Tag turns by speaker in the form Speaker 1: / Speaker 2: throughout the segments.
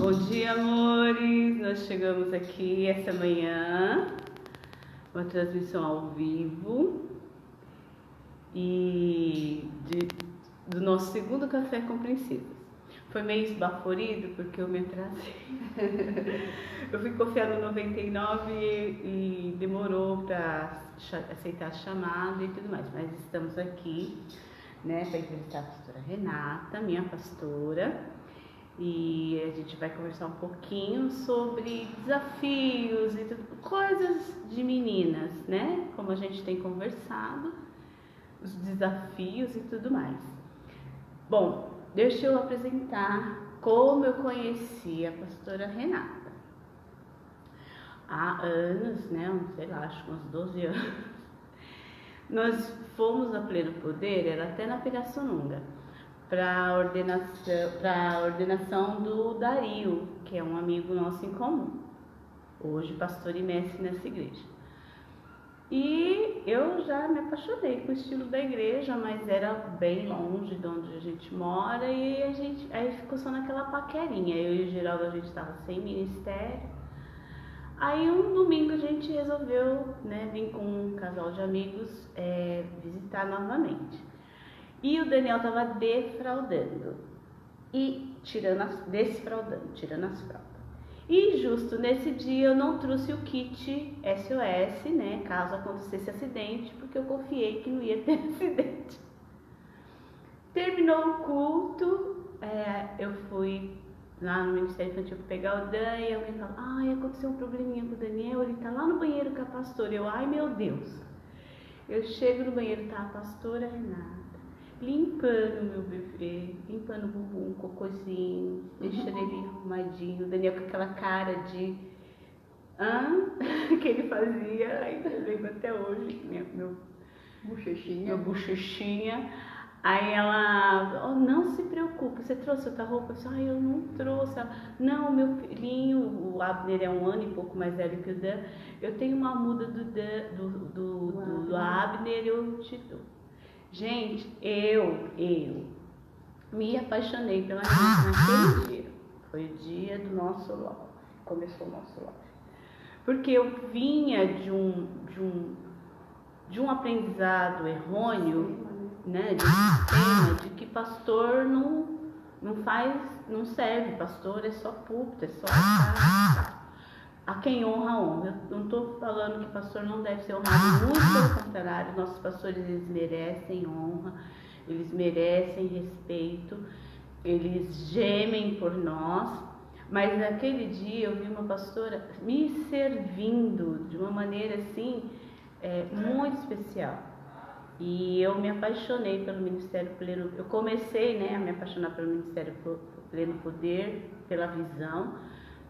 Speaker 1: Bom dia, amores! Nós chegamos aqui essa manhã, uma transmissão ao vivo e do nosso segundo Café com Princesas. Foi meio esbaforido porque eu me atrasei. Eu fui confiar no 99 e demorou para aceitar a chamada e tudo mais, mas estamos aqui, né, para entrevistar a pastora Renata, minha pastora. E a gente vai conversar um pouquinho sobre desafios e coisas de meninas, né? Como a gente tem conversado, os desafios e tudo mais. Bom, deixa eu apresentar como eu conheci a pastora Renata. Há anos, né? Sei lá, acho que uns 12 anos. Nós fomos a Pleno Poder, era até na Pirassununga, para a ordenação do Dario, que é um amigo nosso em comum, hoje pastor e mestre nessa igreja. E eu já me apaixonei com o estilo da igreja, mas era bem longe de onde a gente mora e aí ficou só naquela paquerinha. Eu e o Geraldo, a gente estava sem ministério. Aí um domingo a gente resolveu, né, vir com um casal de amigos visitar novamente. E o Daniel estava defraudando e tirando as fraldas. E justo nesse dia eu não trouxe o kit SOS, né, caso acontecesse acidente, porque eu confiei que não ia ter acidente. Terminou o culto, eu fui lá no Ministério Infantil para pegar o Dan e alguém falou: ai, aconteceu um probleminha com o Daniel, ele tá lá no banheiro com a pastora. Eu, ai meu Deus. Eu chego no banheiro, tá a pastora Renata limpando meu bebê, limpando o bumbum, um cocôzinho, deixando ele arrumadinho. O Daniel com aquela cara de que ele fazia, ainda lembro até hoje, meu bochechinha. Aí ela, oh, não se preocupe, você trouxe outra roupa? Eu disse, ai, eu não trouxe. Ela, não, meu filhinho, o Abner é 1 ano e pouco mais velho que o Dan, eu tenho uma muda do Abner, eu te dou. Gente, eu me apaixonei pela Renata naquele dia. Foi o dia do nosso love. Começou o nosso love. Porque eu vinha de um aprendizado errôneo, né, de um sistema de que pastor não serve, pastor é só púlpito, é só a quem honra. Eu não estou falando que pastor não deve ser honrado, muito pelo contrário, nossos pastores, eles merecem honra, eles merecem respeito, eles gemem por nós, mas naquele dia eu vi uma pastora me servindo de uma maneira assim, muito especial. E eu me apaixonei pelo Ministério Pleno, eu comecei, né, a me apaixonar pelo Ministério Pleno Poder, pela visão,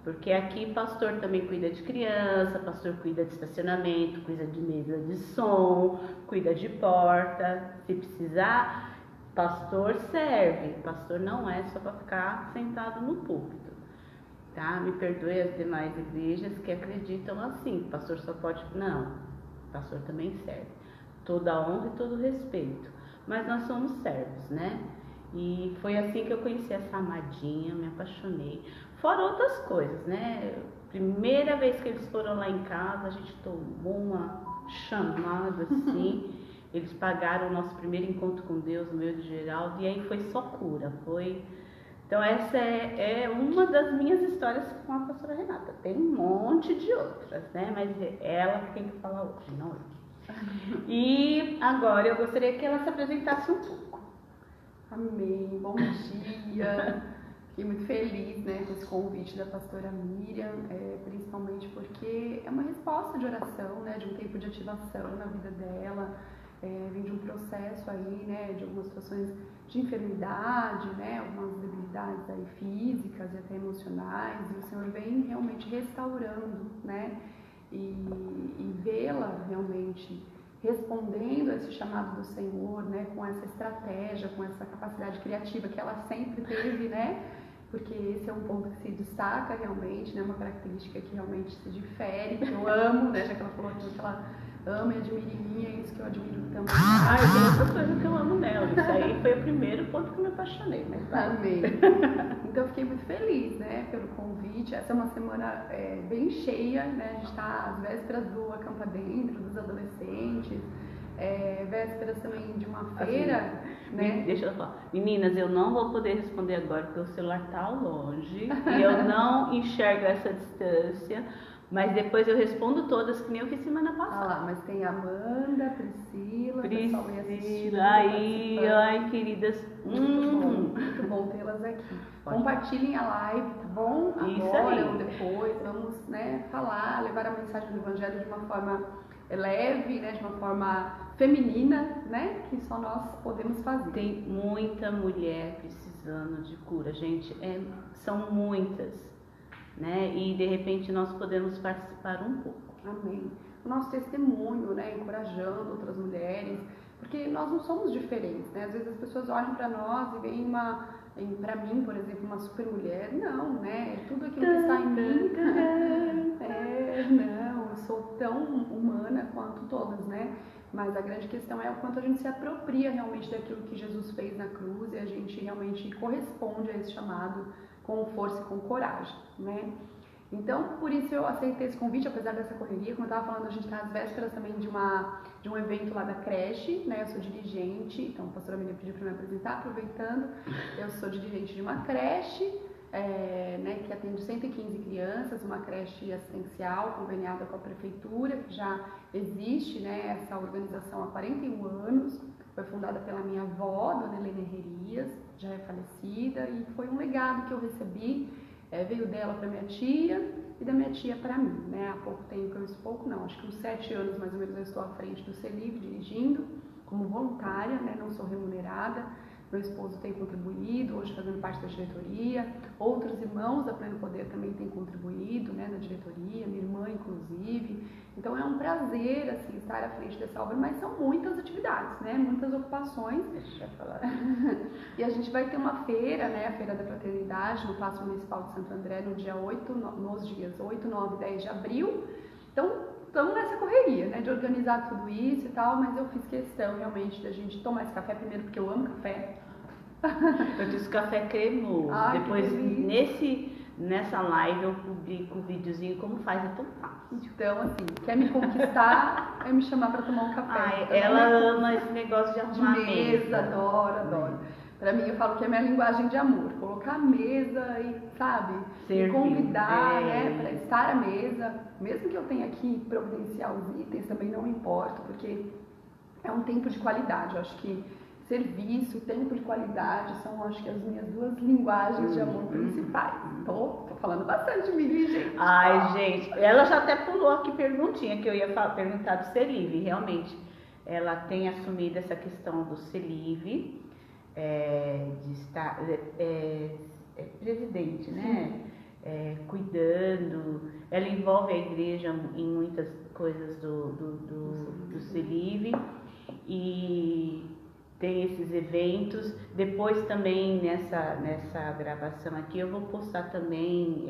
Speaker 1: porque aqui pastor também cuida de criança, pastor cuida de estacionamento, cuida de mesa de som, cuida de porta. Se precisar, pastor serve. Pastor não é só para ficar sentado no púlpito, tá? Me perdoe as demais igrejas que acreditam assim, pastor só pode... Não, pastor também serve. Toda honra e todo respeito. Mas nós somos servos, né? E foi assim que eu conheci essa amadinha, me apaixonei. Fora outras coisas, né? Primeira vez que eles foram lá em casa, a gente tomou uma chamada assim. Eles pagaram o nosso primeiro encontro com Deus, o meu e do Geraldo, e aí foi só cura. Então essa é uma das minhas histórias com a pastora Renata. Tem um monte de outras, né? Mas ela que tem que falar hoje, não eu. E agora eu gostaria que ela se apresentasse um pouco.
Speaker 2: Amém, bom dia. Fiquei muito feliz, né, com esse convite da pastora Miriam, principalmente porque é uma resposta de oração, né, de um tempo de ativação na vida dela. Vem de um processo aí, né, de algumas situações de enfermidade, né, algumas debilidades aí físicas e até emocionais, e o Senhor vem realmente restaurando, né, e vê-la realmente respondendo a esse chamado do Senhor, né, com essa estratégia, com essa capacidade criativa que ela sempre teve, né, porque esse é um ponto que se destaca realmente, né, uma característica que realmente se difere, que eu amo, né, já que ela falou aqui que ela ama e admira em mim, é isso que eu admiro também.
Speaker 1: Ah, tem outra coisa que eu amo nela. Isso aí foi o primeiro ponto que eu me apaixonei. Mas
Speaker 2: amém. Então eu fiquei muito feliz, né, pelo convite. Essa é uma semana bem cheia, né? A gente está às vésperas do Acampa Dentro, dos adolescentes, vésperas também de uma feira,
Speaker 1: assim,
Speaker 2: né?
Speaker 1: Deixa eu falar. Meninas, eu não vou poder responder agora porque o celular está longe e eu não enxergo essa distância. Mas depois eu respondo todas, que nem eu fiz semana passada.
Speaker 2: Ah lá, mas tem Amanda, Priscila,
Speaker 1: ai, queridas.
Speaker 2: Muito bom tê-las aqui. Compartilhem a live, tá bom? Agora ou depois, vamos, né, falar, levar a mensagem do Evangelho de uma forma leve, né, de uma forma feminina, né, que só nós podemos fazer.
Speaker 1: Tem muita mulher precisando de cura, gente, são muitas. Né? E de repente nós podemos participar um pouco.
Speaker 2: Amém. O nosso testemunho, né, encorajando outras mulheres, porque nós não somos diferentes, né? Às vezes as pessoas olham para nós e veem para mim, por exemplo, uma super mulher. Não, né? Tudo aquilo que está em mim. Não, eu sou tão humana quanto todas, né? Mas a grande questão é o quanto a gente se apropria realmente daquilo que Jesus fez na cruz e a gente realmente corresponde a esse chamado com força e com coragem, né? Então, por isso eu aceitei esse convite, apesar dessa correria. Como eu estava falando, a gente está às vésperas também de um evento lá da creche, né? Eu sou dirigente, então a pastora Miriam pediu para me apresentar, aproveitando. Eu sou dirigente de uma creche, né, que atende 115 crianças, uma creche assistencial conveniada com a prefeitura, que já existe, né, essa organização há 41 anos. Foi fundada pela minha avó, Dona Helena Herrerias, já é falecida, e foi um legado que eu recebi, veio dela para minha tia e da minha tia para mim, né? Há pouco tempo, acho que uns 7 anos mais ou menos eu estou à frente do CELIV, dirigindo como voluntária, né? Não sou remunerada. Meu esposo tem contribuído, hoje fazendo parte da diretoria. Outros irmãos da Pleno Poder também têm contribuído, né, na diretoria, minha irmã inclusive. Então é um prazer, assim, estar à frente dessa obra, mas são muitas atividades, né, muitas ocupações.
Speaker 1: Deixa eu falar.
Speaker 2: E a gente vai ter uma feira, né, a Feira da Fraternidade, no Paço Municipal de Santo André, nos dias 8, 9 e 10 de abril. Então, estamos nessa correria, né, de organizar tudo isso e tal, mas eu fiz questão realmente da gente tomar esse café primeiro porque eu amo café.
Speaker 1: Eu fiz café cremoso.
Speaker 2: Ai,
Speaker 1: depois nessa live eu publico um videozinho como faz, é tão fácil.
Speaker 2: Então, assim, quer me conquistar, é me chamar para tomar um café.
Speaker 1: Ai, ela ama esse negócio de arrumar
Speaker 2: de mesa. Adoro. Pra mim, eu falo que é minha linguagem de amor. Colocar a mesa e, sabe, me convidar, né, para estar à mesa. Mesmo que eu tenha que providenciar os itens, também não importa, porque é um tempo de qualidade. Eu acho que serviço, tempo de qualidade são, acho que, as minhas duas linguagens de amor principais. Tô falando bastante de mim, gente.
Speaker 1: Ai, gente, ela já até pulou aqui perguntinha que eu ia perguntar do CELIV. Realmente, ela tem assumido essa questão do CELIV. De estar presidente, né? Cuidando, ela envolve a igreja em muitas coisas do CELIV e tem esses eventos. Depois também nessa gravação aqui eu vou postar também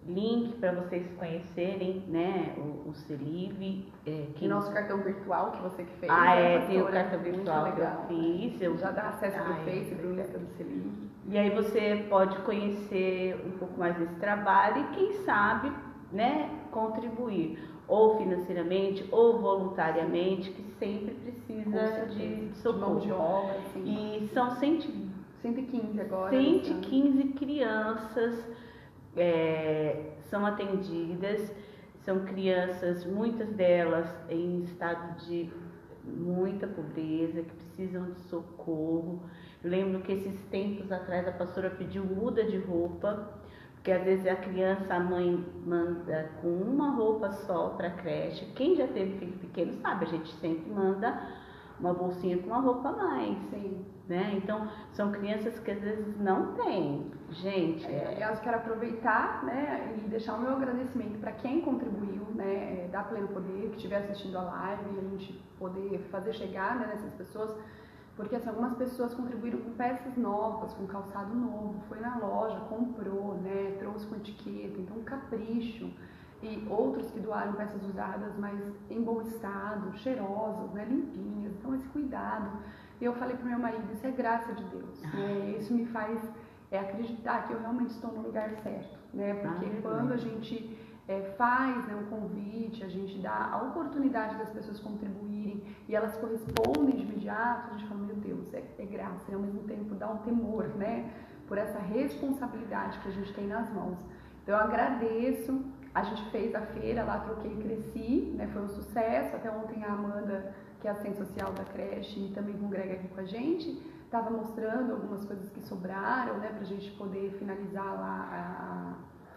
Speaker 1: link para vocês conhecerem, né, o CELIV.
Speaker 2: E nosso cartão virtual que você que fez.
Speaker 1: Tem o cartão virtual que eu fiz.
Speaker 2: Já dá acesso para o Face, para o Insta do CELIV.
Speaker 1: E aí você pode conhecer um pouco mais desse trabalho e quem sabe, né, contribuir ou financeiramente ou voluntariamente, que sempre precisa de socorro.
Speaker 2: Mão de obra, assim.
Speaker 1: E são
Speaker 2: 115 agora.
Speaker 1: 115 crianças são atendidas, são crianças, muitas delas em estado de muita pobreza, que precisam de socorro. Eu lembro que esses tempos atrás a pastora pediu muda de roupa, porque às vezes a criança, a mãe manda com uma roupa só para a creche. Quem já teve filho pequeno sabe, a gente sempre manda uma bolsinha com uma roupa a mais.
Speaker 2: Sim.
Speaker 1: Né? Então, são crianças que às vezes não têm. Gente,
Speaker 2: aliás, eu quero aproveitar, né, e deixar o meu agradecimento para quem contribuiu, né, da Pleno Poder, que estiver assistindo a live, e a gente poder fazer chegar, né, nessas pessoas, porque assim, algumas pessoas contribuíram com peças novas, com calçado novo, foi na loja, comprou, né, trouxe com etiqueta, então um capricho. e outros que doaram peças usadas, mas em bom estado, cheirosas, né, limpinhas. Então esse cuidado. E eu falei pro meu marido, isso é graça de Deus, né? Isso me faz acreditar que eu realmente estou no lugar certo, né? Porque quando a gente faz, né, um convite, a gente dá a oportunidade das pessoas contribuírem e elas correspondem de imediato, a gente fala, meu Deus, é graça, e ao mesmo tempo dá um temor, né? Por essa responsabilidade que a gente tem nas mãos. Então eu agradeço, a gente fez a feira lá, Troquei e Cresci, né? Foi um sucesso, até ontem a Amanda, que é assistente social da creche e também congrega aqui com a gente, estava mostrando algumas coisas que sobraram, né, para a gente poder finalizar lá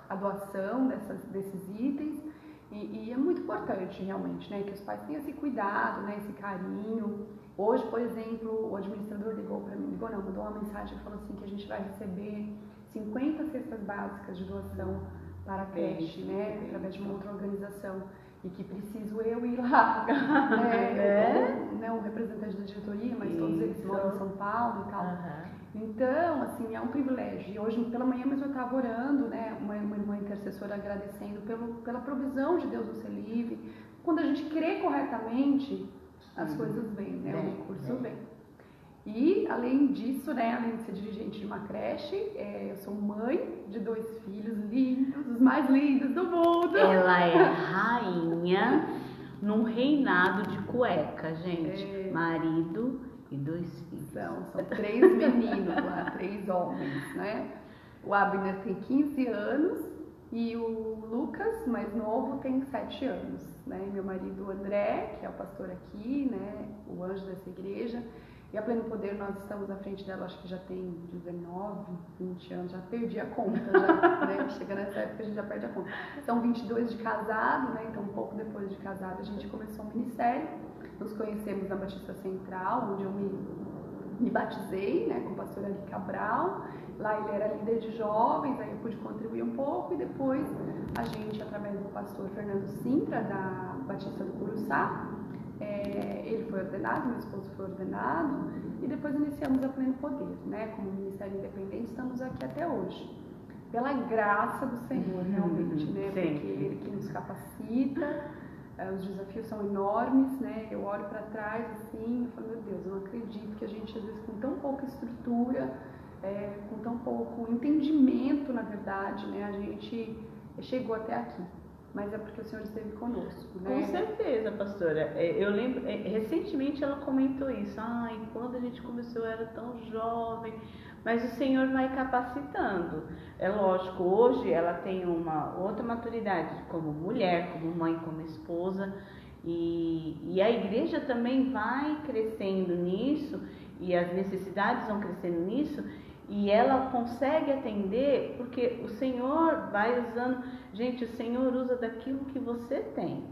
Speaker 2: a doação desses itens. E é muito importante realmente, né, que os pais tenham esse cuidado, né, esse carinho. Hoje, por exemplo, o administrador mandou uma mensagem que falou assim que a gente vai receber 50 cestas básicas de doação para a creche, né, através de uma outra organização. E que preciso eu ir lá, né, o representante da diretoria, mas todos eles moram em São Paulo e tal. Então, assim, é um privilégio. E hoje, pela manhã mesmo, eu estava orando, né, uma irmã intercessora agradecendo pela provisão de Deus no Ser Livre. Quando a gente crê corretamente, as coisas vêm, né, o recurso vem. E, além disso, né, além de ser dirigente de uma creche, eu sou mãe de 2 filhos lindos, os mais lindos do mundo.
Speaker 1: Ela é rainha num reinado de cueca, gente. Marido e 2 filhos.
Speaker 2: São 3 meninos lá, 3 homens, né? O Abner tem 15 anos e o Lucas, mais novo, tem 7 anos, né? Meu marido, o André, que é o pastor aqui, né, o anjo dessa igreja. E a Pleno Poder, nós estamos à frente dela, acho que já tem 19, 20 anos, já perdi a conta, já, né? Chega nessa época a gente já perde a conta. São 22 de casado, né? Então um pouco depois de casado a gente começou o ministério. Nos conhecemos na Batista Central, onde eu me batizei, né, com o pastor Ali Cabral. Lá ele era líder de jovens, aí eu pude contribuir um pouco e depois a gente, através do pastor Fernando Sintra, da Batista do Curuçá, ele foi ordenado, meu esposo foi ordenado e depois iniciamos a Pleno Poder, né? Como Ministério Independente, estamos aqui até hoje. Pela graça do Senhor, realmente, né? Porque Ele que nos capacita, os desafios são enormes, né? Eu olho para trás assim e falo, meu Deus, eu não acredito que a gente, às vezes, com tão pouca estrutura, com tão pouco entendimento, na verdade, né? A gente chegou até aqui. Mas é porque o Senhor esteve conosco, né?
Speaker 1: Com certeza, pastora. Eu lembro, recentemente ela comentou isso. Quando a gente começou eu era tão jovem. Mas o Senhor vai capacitando. É lógico, hoje ela tem uma outra maturidade como mulher, como mãe, como esposa. E a igreja também vai crescendo nisso. E as necessidades vão crescendo nisso. E ela consegue atender porque o Senhor vai usando. Gente, o Senhor usa daquilo que você tem.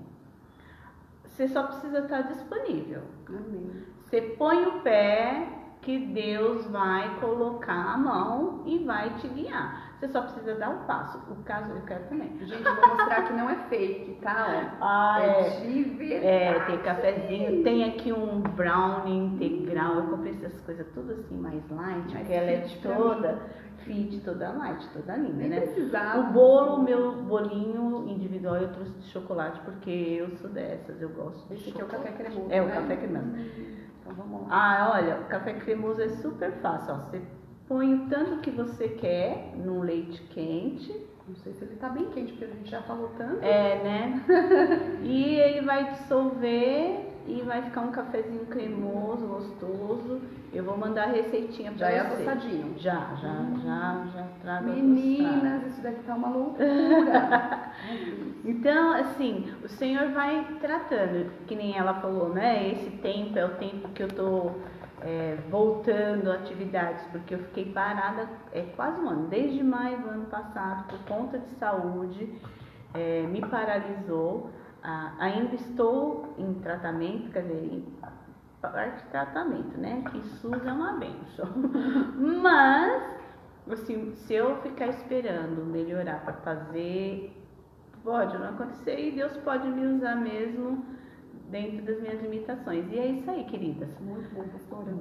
Speaker 1: Você só precisa estar disponível.
Speaker 2: Amém.
Speaker 1: Você põe o pé que Deus vai colocar a mão e vai te guiar. Você só precisa dar um passo. O caso eu quero também.
Speaker 2: Gente, eu vou mostrar que não é fake, tá? De verdade.
Speaker 1: Tem cafezinho, tem aqui um brownie integral. Eu comprei essas coisas tudo assim mais light, porque ela é toda fit, toda light, toda linda,
Speaker 2: Nem
Speaker 1: né?
Speaker 2: precisava.
Speaker 1: O bolo, meu bolinho individual, eu trouxe de chocolate porque eu sou dessas, eu gosto de
Speaker 2: Esse aqui
Speaker 1: chocolate.
Speaker 2: é o café cremoso,
Speaker 1: É,
Speaker 2: né?
Speaker 1: o café cremoso.
Speaker 2: Então vamos lá.
Speaker 1: Olha, o café cremoso é super fácil, ó. Você põe o tanto que você quer num leite quente.
Speaker 2: Não sei se ele tá bem quente, porque a gente já falou tanto.
Speaker 1: Né? E ele vai dissolver e vai ficar um cafezinho cremoso, gostoso. Eu vou mandar a receitinha pra
Speaker 2: Já
Speaker 1: você.
Speaker 2: é adoçadinho.
Speaker 1: Já trago.
Speaker 2: Meninas, isso daqui tá uma loucura.
Speaker 1: Então, assim, o Senhor vai tratando, que nem ela falou, né? Esse tempo é o tempo que eu tô voltando a atividades, porque eu fiquei parada quase um ano, desde maio do ano passado, por conta de saúde, me paralisou. Ainda estou em tratamento, quer dizer, em parte de tratamento, né? Que SUS é uma bênção. Mas, assim, se eu ficar esperando melhorar para fazer, pode não acontecer e Deus pode me usar mesmo dentro das minhas limitações. E é isso aí, queridas.
Speaker 2: Muito bom, pastora.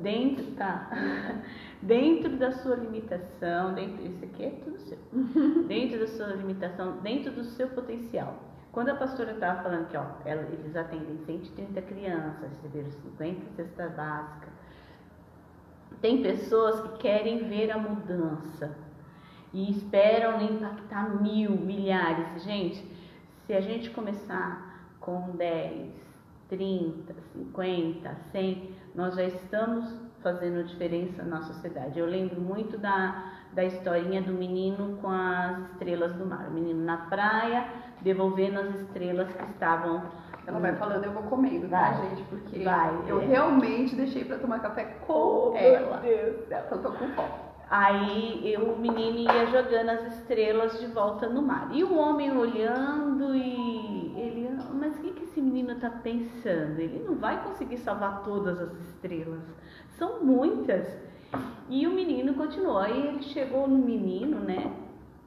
Speaker 1: Dentro da sua limitação, isso aqui é tudo seu. Dentro da sua limitação, dentro do seu potencial. Quando a pastora estava falando que eles atendem 130 crianças, receberam 50 cesta básica, tem pessoas que querem ver a mudança e esperam impactar milhares. Gente, se a gente começar com 10, 30, 50, 100, nós já estamos fazendo diferença na sociedade. Eu lembro muito da historinha do menino com as estrelas do mar. O menino na praia, devolvendo as estrelas que estavam...
Speaker 2: Ela vai falando, eu vou comendo, tá, gente? Porque eu
Speaker 1: é.
Speaker 2: realmente deixei pra tomar café com ela.
Speaker 1: Meu Deus.
Speaker 2: Então eu tô com fome.
Speaker 1: Aí o menino ia jogando as estrelas de volta no mar. E o homem olhando e ele, mas o que esse menino está pensando? Ele não vai conseguir salvar todas as estrelas. São muitas. E o menino continuou. Aí ele chegou no menino, né,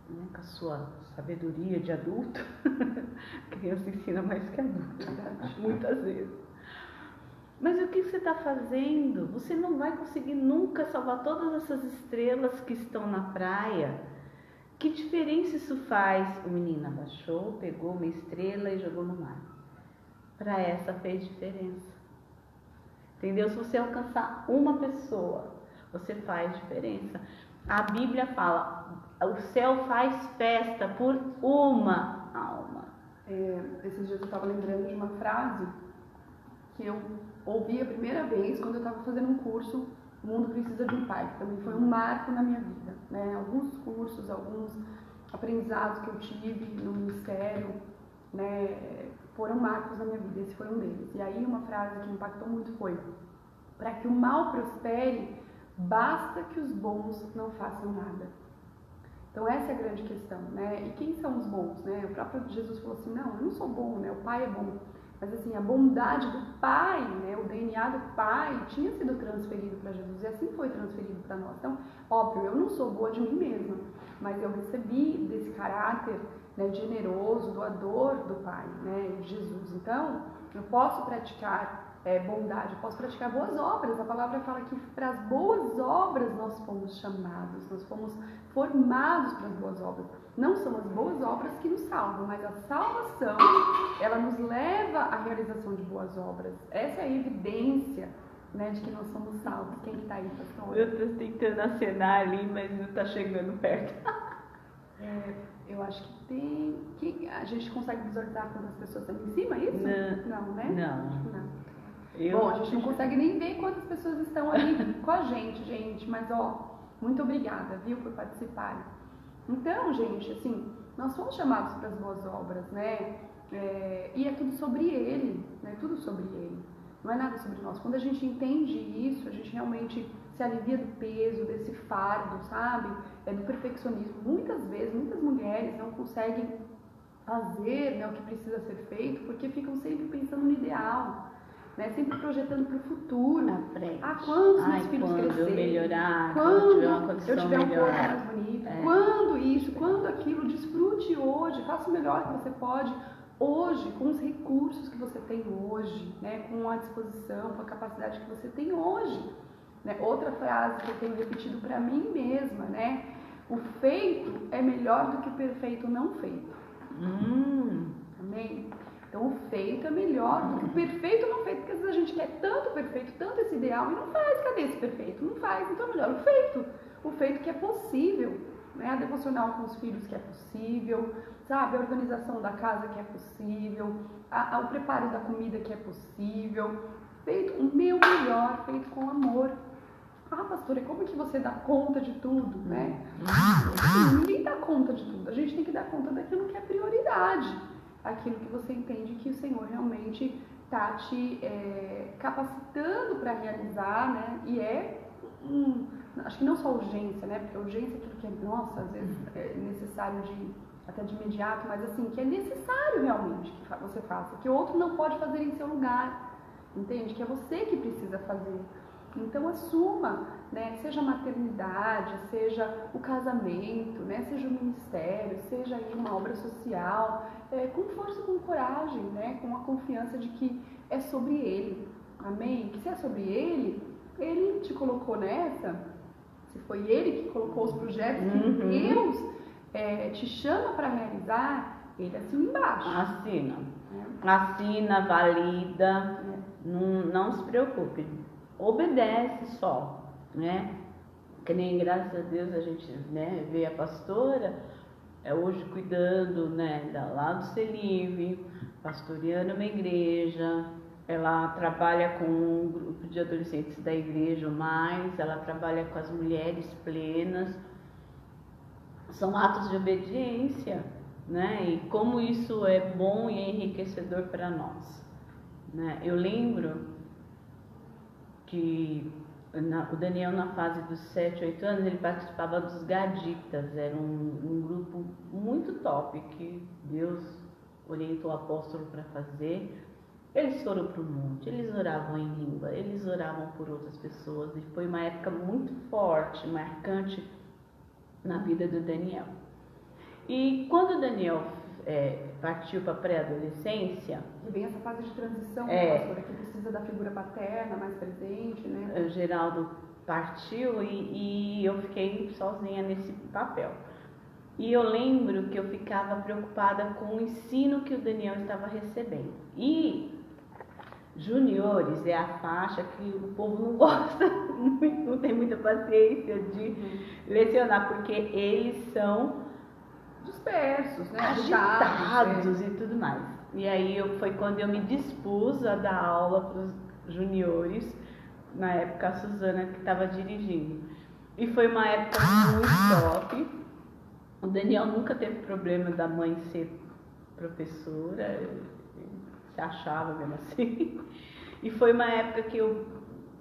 Speaker 1: com a sua sabedoria de adulto. A criança ensina mais que adulto, muitas vezes. Mas o que você está fazendo? Você não vai conseguir nunca salvar todas essas estrelas que estão na praia. Que diferença isso faz? O menino abaixou, pegou uma estrela e jogou no mar. Para essa fez diferença. Entendeu? Se você alcançar uma pessoa, você faz diferença. A Bíblia fala, o céu faz festa por uma alma.
Speaker 2: Esses dias eu estava lembrando de uma frase que eu ouvi a primeira vez quando eu estava fazendo um curso, O Mundo Precisa de um Pai, que também foi um marco na minha vida, né? Alguns cursos, alguns aprendizados que eu tive no ministério, né, foram marcos na minha vida, esse foi um deles. E aí uma frase que impactou muito foi: para que o mal prospere, basta que os bons não façam nada. Então essa é a grande questão, né? E quem são os bons, né? O próprio Jesus falou assim, não, eu não sou bom, né? O Pai é bom. Mas assim, a bondade do Pai, né? O DNA do Pai tinha sido transferido para Jesus e assim foi transferido para nós. Então, óbvio, eu não sou boa de mim mesma, mas eu recebi desse caráter, né, generoso, doador do Pai, né? De Jesus. Então, eu posso praticar bondade, eu posso praticar boas obras. A palavra fala que para as boas obras nós fomos chamados, nós fomos formados para as boas obras. Não são as boas obras que nos salvam, mas a salvação, ela nos leva à realização de boas obras. Essa é a evidência, né, de que nós somos salvos. Quem está aí, pastor?
Speaker 1: Eu estou tentando acenar ali, mas não está chegando perto.
Speaker 2: Eu acho que tem... Que a gente consegue visualizar quantas pessoas estão em cima, é isso? Não, né?
Speaker 1: Não.
Speaker 2: Acho que não. Bom, a gente não consegue nem ver quantas pessoas estão ali com a gente, mas muito obrigada, viu, por participarem. Então, gente, assim, nós fomos chamados para as boas obras, né? E é tudo sobre Ele, né? Tudo sobre Ele. Não é nada sobre nós. Quando a gente entende isso, a gente realmente se alivia do peso, desse fardo, sabe? Do perfeccionismo. Muitas vezes, muitas mulheres não conseguem fazer, né, o que precisa ser feito porque ficam sempre pensando no ideal. Né, sempre projetando para o futuro. Quando meus filhos crescerem,
Speaker 1: eu melhorar,
Speaker 2: quando
Speaker 1: eu tiver um corpo
Speaker 2: mais bonito, quando isso, quando aquilo, desfrute hoje, faça o melhor que você pode hoje, com os recursos que você tem hoje, né, com a disposição, com a capacidade que você tem hoje. Né? Outra frase que eu tenho repetido para mim mesma, né? O feito é melhor do que o perfeito não feito. Amém? Então, o feito é melhor do que o perfeito não feito, porque às vezes a gente quer tanto perfeito, tanto esse ideal, e não faz. Cadê esse perfeito? Não faz. Então, é melhor o feito que é possível, né? A devocional com os filhos que é possível, sabe? A organização da casa que é possível, o preparo da comida que é possível, feito o meu melhor, feito com amor. Pastora, como que você dá conta de tudo, né? Ninguém dá conta de tudo. A gente tem que dar conta daquilo que é prioridade. Aquilo que você entende que o Senhor realmente está te capacitando para realizar, né? E acho que não só urgência, né? Porque urgência é aquilo que às vezes é necessário até de imediato, mas assim, que é necessário realmente que você faça, que o outro não pode fazer em seu lugar, entende? Que é você que precisa fazer. Então assuma, né? Seja a maternidade, seja o casamento, né? Seja o ministério, seja aí uma obra social, com força, com coragem, né? Com a confiança de que é sobre Ele, amém? Que se é sobre Ele, Ele te colocou nessa, se foi Ele que colocou os projetos que Deus te chama para realizar, Ele assina embaixo.
Speaker 1: Assina.
Speaker 2: É.
Speaker 1: Assina, valida, não se preocupe. Obedece só, né? Que nem, graças a Deus, a gente, né, vê a pastora hoje cuidando, né, lá do Celive, pastoreando uma igreja. Ela trabalha com um grupo de adolescentes da igreja, mas ela trabalha com as mulheres plenas. São atos de obediência, né? E como isso é bom e enriquecedor para nós, né? Eu lembro que o Daniel, na fase dos 7, 8 anos, ele participava dos Gaditas. Era um grupo muito top que Deus orientou o apóstolo para fazer. Eles foram para o monte, eles oravam em língua, eles oravam por outras pessoas, e foi uma época muito forte, marcante na vida do Daniel. E quando o Daniel partiu para a pré-adolescência...
Speaker 2: E vem essa fase de transição, pastora, que precisa da figura paterna mais presente, né?
Speaker 1: O Geraldo partiu e eu fiquei sozinha nesse papel. E eu lembro que eu ficava preocupada com o ensino que o Daniel estava recebendo. E juniores é a faixa que o povo não gosta, não tem muita paciência de lecionar, porque eles são
Speaker 2: dispersos, né?
Speaker 1: Agitados e tudo mais. E aí foi quando eu me dispus a dar aula para os juniores, na época a Suzana que estava dirigindo. E foi uma época muito top. O Daniel nunca teve problema da mãe ser professora, se achava mesmo assim. E foi uma época que eu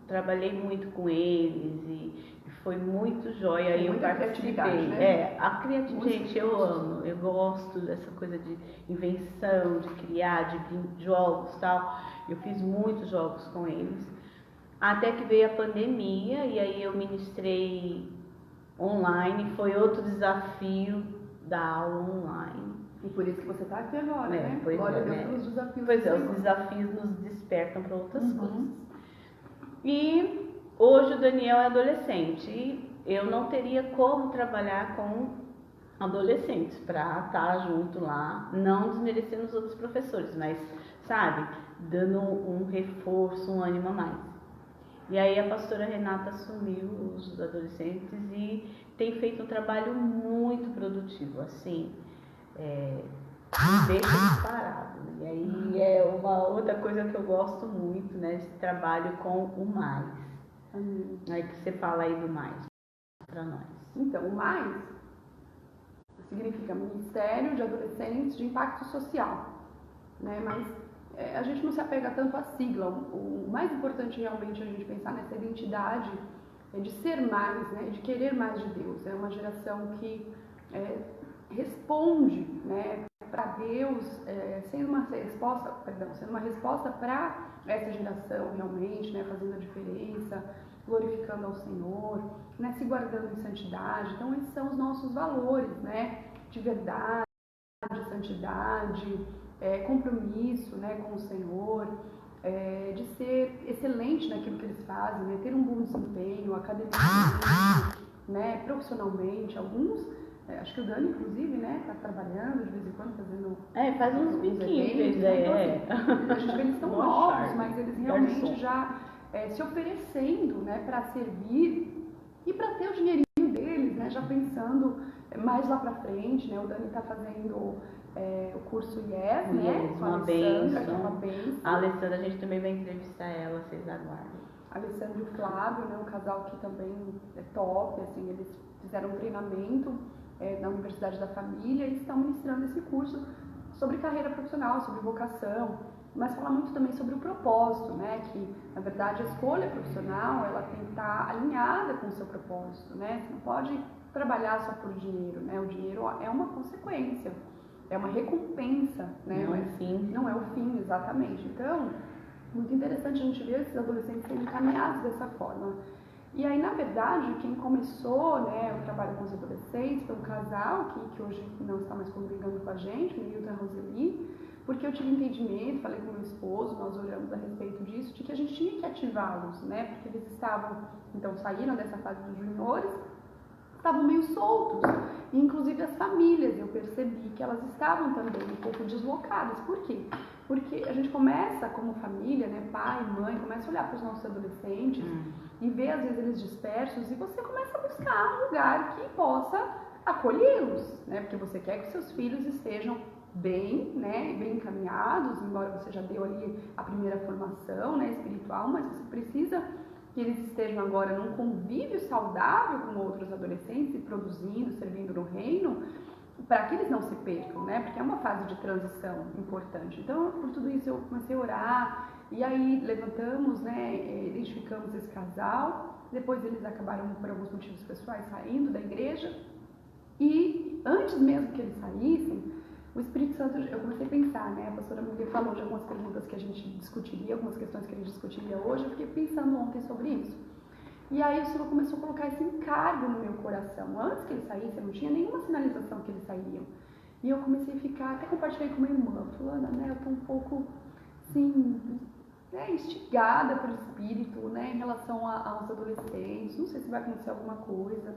Speaker 1: trabalhei muito com eles e foi muito joia. Aí eu participei.
Speaker 2: Né?
Speaker 1: A criatividade, gente, eu amo, eu gosto dessa coisa de invenção, de criar, de jogos e tal. Eu fiz muitos jogos com eles. Até que veio a pandemia e aí eu ministrei online, foi outro desafio da aula online.
Speaker 2: E por isso que você está aqui agora, né?
Speaker 1: Glória
Speaker 2: a Deus pelos desafios.
Speaker 1: Pois é, os desafios nos despertam para outras coisas. E hoje o Daniel é adolescente e eu não teria como trabalhar com adolescentes para estar junto lá, não desmerecendo os outros professores, mas, sabe, dando um reforço, um ânimo a mais. E aí a pastora Renata assumiu os adolescentes e tem feito um trabalho muito produtivo, assim, não deixa eles parados. E aí é uma outra coisa que eu gosto muito, né, esse trabalho com o mais. Aí que você fala aí do mais para nós.
Speaker 2: Então, o mais significa Ministério de Adolescentes de Impacto Social, né? Mas a gente não se apega tanto à sigla. O mais importante realmente é a gente pensar nessa identidade de ser mais, né? De querer mais de Deus. É uma geração que responde, né, para Deus, sendo uma resposta para essa geração realmente, né, fazendo a diferença, glorificando ao Senhor, né, se guardando em santidade. Então esses são os nossos valores, né, de verdade, de santidade, compromisso, né, com o Senhor, de ser excelente naquilo que eles fazem, né, ter um bom desempenho academicamente, né, profissionalmente. Alguns, acho que o Dani, inclusive, né, tá trabalhando de vez em quando, fazendo...
Speaker 1: faz uns biquinhos,
Speaker 2: então, a gente vê eles tão novos, mas eles realmente já se oferecendo, né, para servir e para ter o dinheirinho deles, né, já pensando mais lá para frente, né. O Dani tá fazendo o curso IES, né, com a Alessandra, que é uma bênção.
Speaker 1: A Alessandra, a gente também vai entrevistar ela, vocês aguardem.
Speaker 2: A Alessandra e o Flávio, né, um casal que também é top, assim, eles fizeram um treinamento na Universidade da Família e estão ministrando esse curso sobre carreira profissional, sobre vocação, mas fala muito também sobre o propósito, né, que na verdade a escolha profissional ela tem que estar alinhada com o seu propósito, né, você não pode trabalhar só por dinheiro, né, o dinheiro é uma consequência, é uma recompensa, né, não é o fim, exatamente. Então, muito interessante a gente ver esses adolescentes sendo encaminhados dessa forma. E aí, na verdade, quem começou, né, o trabalho com os adolescentes foi um casal que hoje não está mais congregando com a gente, o Milton e a Roseli, porque eu tive entendimento, falei com meu esposo, nós oramos a respeito disso, de que a gente tinha que ativá-los, né, porque eles estavam, então saíram dessa fase dos juniores, estavam meio soltos. E, inclusive as famílias, eu percebi que elas estavam também um pouco deslocadas. Por quê? Porque a gente começa como família, né, pai, mãe, começa a olhar para os nossos adolescentes e ver às vezes eles dispersos e você começa a buscar um lugar que possa acolhê-los, né, porque você quer que seus filhos estejam bem, né, bem encaminhados, embora você já deu ali a primeira formação, né, espiritual, mas você precisa que eles estejam agora num convívio saudável com outros adolescentes e produzindo, servindo no reino, para que eles não se percam, né? Porque é uma fase de transição importante. Então, por tudo isso, eu comecei a orar, e aí levantamos, né, identificamos esse casal, depois eles acabaram, por alguns motivos pessoais, saindo da igreja, e antes mesmo que eles saíssem, o Espírito Santo, eu comecei a pensar, né? A pastora Miguel falou de algumas perguntas que a gente discutiria, algumas questões que a gente discutiria hoje, eu fiquei pensando ontem sobre isso. E aí o Senhor começou a colocar esse encargo no meu coração. Antes que eles saíssem, não tinha nenhuma sinalização que eles sairiam. E eu comecei a ficar, até compartilhei com uma irmã, fulana, né? Eu tô um pouco, assim, né, instigada pelo Espírito, né? Em relação aos adolescentes, não sei se vai acontecer alguma coisa.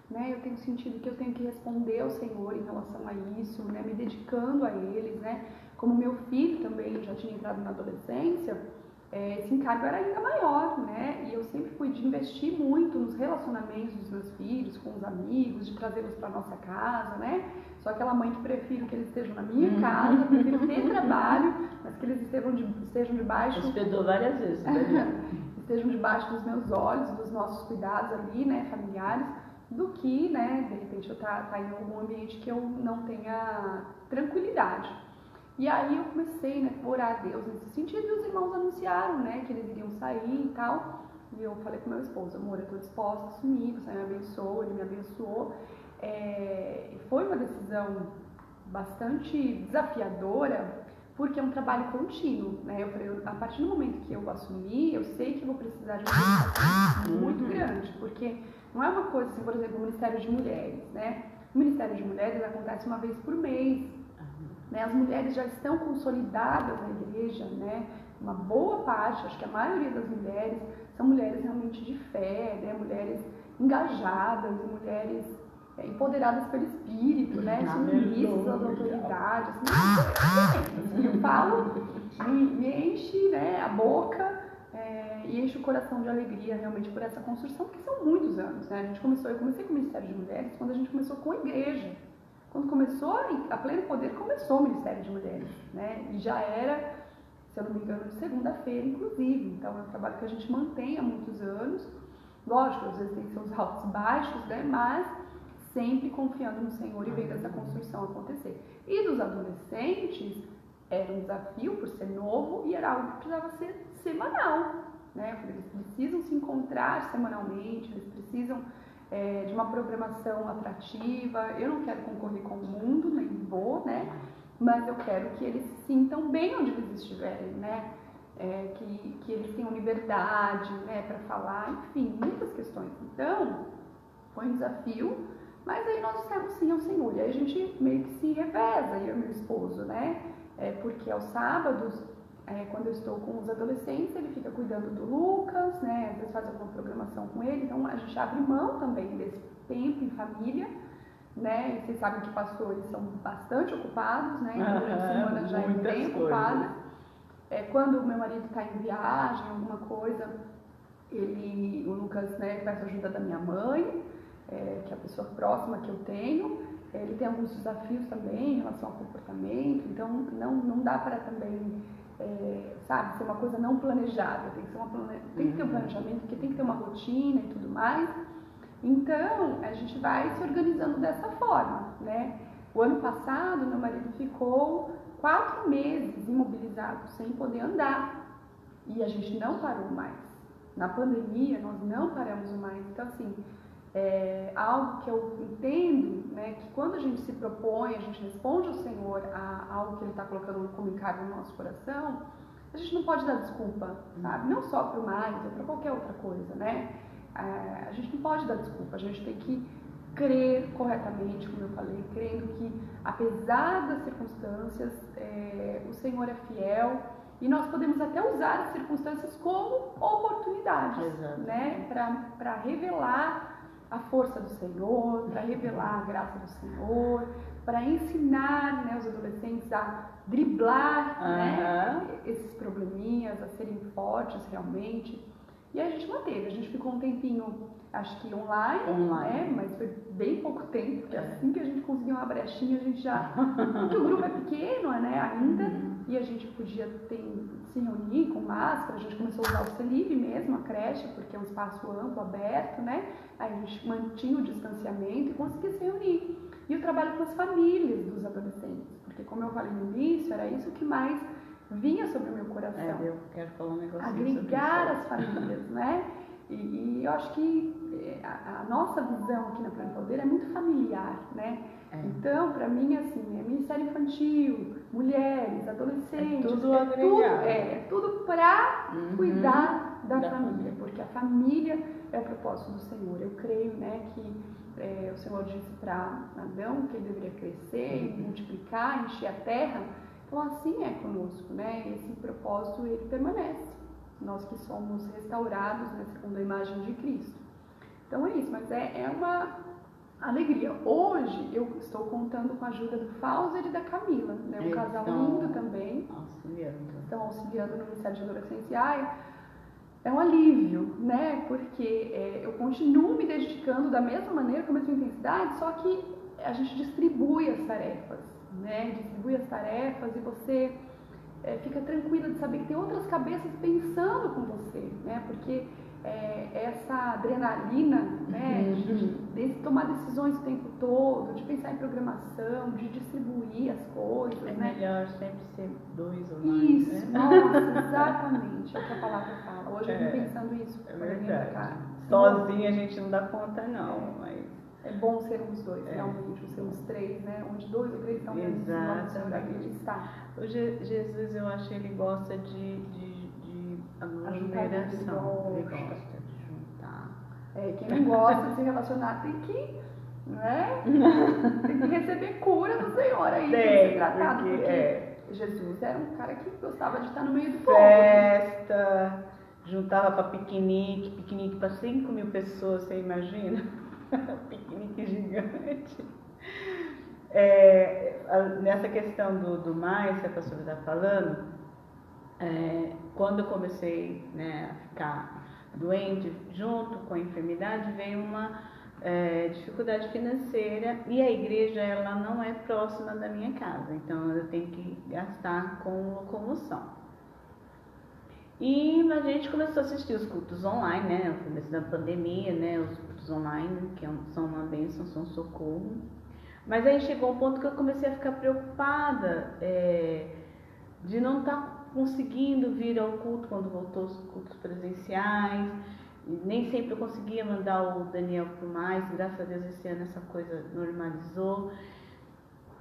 Speaker 2: Né, eu tenho sentido que eu tenho que responder ao Senhor em relação a isso, né, me dedicando a eles, né, como meu filho também já tinha entrado na adolescência, esse encargo era ainda maior, né, e eu sempre fui de investir muito nos relacionamentos dos meus filhos, com os amigos, de trazê-los para nossa casa, né, sou aquela mãe que prefiro que eles estejam na minha casa, prefiro ter trabalho, mas que eles estejam debaixo...
Speaker 1: Hospedou várias vezes, né?
Speaker 2: estejam debaixo dos meus olhos, dos nossos cuidados ali, né, familiares, do que, né, de repente eu tá em algum ambiente que eu não tenha tranquilidade. E aí eu comecei, né, a orar a Deus nesse sentido, e os irmãos anunciaram, né, que eles iriam sair e tal, e eu falei com meu esposo, amor, eu tô disposta a assumir, você me abençoou, ele me abençoou. Foi uma decisão bastante desafiadora, porque é um trabalho contínuo, né, eu falei, a partir do momento que eu assumir, eu sei que eu vou precisar de uma dedicação muito grande, porque não é uma coisa assim, por exemplo, o Ministério de Mulheres, né? O Ministério de Mulheres acontece uma vez por mês, né? As mulheres já estão consolidadas na igreja, né? Uma boa parte, acho que a maioria das mulheres são mulheres realmente de fé, né? Mulheres engajadas, mulheres empoderadas pelo Espírito, né? Submissas às autoridades. Assim, eu falo, me enche, né, a boca. E enche o coração de alegria realmente por essa construção, que são muitos anos, né? Eu comecei com o Ministério de Mulheres quando a gente começou com a igreja. Quando começou, a Pleno Poder começou o Ministério de Mulheres, né? E já era, se eu não me engano, de segunda-feira, inclusive. Então é um trabalho que a gente mantém há muitos anos. Lógico, às vezes tem seus altos e baixos, né? Mas sempre confiando no Senhor e vendo essa construção acontecer. E dos adolescentes, era um desafio por ser novo e era algo que precisava ser semanal, né? Eles precisam se encontrar semanalmente, eles precisam de uma programação atrativa. Eu não quero concorrer com o mundo, nem vou, né? Mas eu quero que eles se sintam bem onde eles estiverem, né? Que eles tenham liberdade, né, para falar, enfim, muitas questões. Então, foi um desafio, mas aí nós dissemos sim ao Senhor. E aí a gente meio que se reveza, eu e meu esposo, né? Porque aos sábados, quando eu estou com os adolescentes, ele fica cuidando do Lucas, né? Às vezes faz alguma programação com ele, então a gente abre mão também desse tempo em família, né? E vocês sabem que pastores são bastante ocupados, né? Então, durante a semana já é bem ocupada. Quando o meu marido está em viagem, alguma coisa, o Lucas, né, peça ajuda da minha mãe, que é a pessoa próxima que eu tenho. Ele tem alguns desafios também em relação ao comportamento, então não dá para também, sabe, ser uma coisa não planejada, tem que ter um planejamento, porque tem que ter uma rotina e tudo mais. Então, a gente vai se organizando dessa forma, né? O ano passado, meu marido ficou 4 meses imobilizado, sem poder andar, e a gente não parou mais. Na pandemia, nós não paramos mais. Então, assim, algo que eu entendo, né, que quando a gente se propõe, a gente responde ao Senhor a algo que Ele está colocando como encargo no nosso coração, a gente não pode dar desculpa, sabe? Não só para o mais ou para qualquer outra coisa, né? A gente não pode dar desculpa, a gente tem que crer corretamente, como eu falei, crendo que, apesar das circunstâncias, o Senhor é fiel, e nós podemos até usar as circunstâncias como oportunidades, né, para revelar a força do Senhor, para revelar a graça do Senhor, para ensinar, né, os adolescentes a driblar, né, esses probleminhas, a serem fortes realmente. E a gente manteve, a gente ficou um tempinho, acho que online. Né, mas foi bem pouco tempo, porque assim que a gente conseguiu uma brechinha, a gente já... Porque o grupo é pequeno, né, ainda, e a gente podia se reunir com máscara, a gente começou a usar o CELIB mesmo, a creche, porque é um espaço amplo, aberto, né, aí a gente mantinha o distanciamento e conseguia se reunir. E o trabalho com as famílias dos adolescentes, porque como eu falei no início, era isso que mais vinha sobre o meu coração.
Speaker 1: Eu quero falar um negócio
Speaker 2: agregar as famílias, né? E eu acho que a nossa visão aqui na Plano Poder é muito familiar, né? Então, para mim, assim, é ministério infantil, mulheres, adolescentes,
Speaker 1: tudo agregado.
Speaker 2: Tudo para cuidar da família, porque a família é o propósito do Senhor. Eu creio, né, que o Senhor disse para Adão que ele deveria crescer e multiplicar, encher a terra. Então, assim é conosco, né? Esse propósito, ele permanece. Nós que somos restaurados, né, segundo a imagem de Cristo. Então, é isso, mas é uma alegria. Hoje, eu estou contando com a ajuda do Fauser e da Camila, né? Um casal lindo também. Estão auxiliando no Ministério de Adolescência. É um alívio, né? Porque eu continuo me dedicando da mesma maneira, com a mesma intensidade, só que a gente distribui as tarefas, né? Distribui as tarefas e você fica tranquila de saber que tem outras cabeças pensando com você, né? Porque essa adrenalina, né? De tomar decisões o tempo todo, de pensar em programação, de distribuir as coisas, né?
Speaker 1: É melhor sempre ser 2 ou mais.
Speaker 2: Isso,
Speaker 1: né?
Speaker 2: nossa, exatamente, é o que a palavra fala. Hoje eu vim pensando isso.
Speaker 1: É verdade. Sozinha a gente não dá conta, não, mas...
Speaker 2: É bom sermos 2, realmente, sermos 3, né? Onde 2 ou 3 estão reunidos, ele está.
Speaker 1: O Jesus, eu acho que ele gosta de aglomeração. Ele gosta de juntar.
Speaker 2: Quem não gosta de se relacionar tem que, né? Tem que receber cura do Senhor aí, tem que ser tratado. Porque Jesus era um cara que gostava de estar no meio do povo.
Speaker 1: Festa, juntava para piquenique para 5.000 pessoas, você imagina? Piquenique gigante. Nessa questão do mais que a pastora está falando, quando eu comecei, né, a ficar doente, junto com a enfermidade, veio uma dificuldade financeira e a igreja ela não é próxima da minha casa, então eu tenho que gastar com locomoção. E a gente começou a assistir os cultos online, né, no começo da pandemia, né, os cultos online, que são uma bênção, são um socorro. Mas aí chegou um ponto que eu comecei a ficar preocupada de não estar conseguindo vir ao culto quando voltou os cultos presenciais. Nem sempre eu conseguia mandar o Daniel para o mais, graças a Deus esse ano essa coisa normalizou.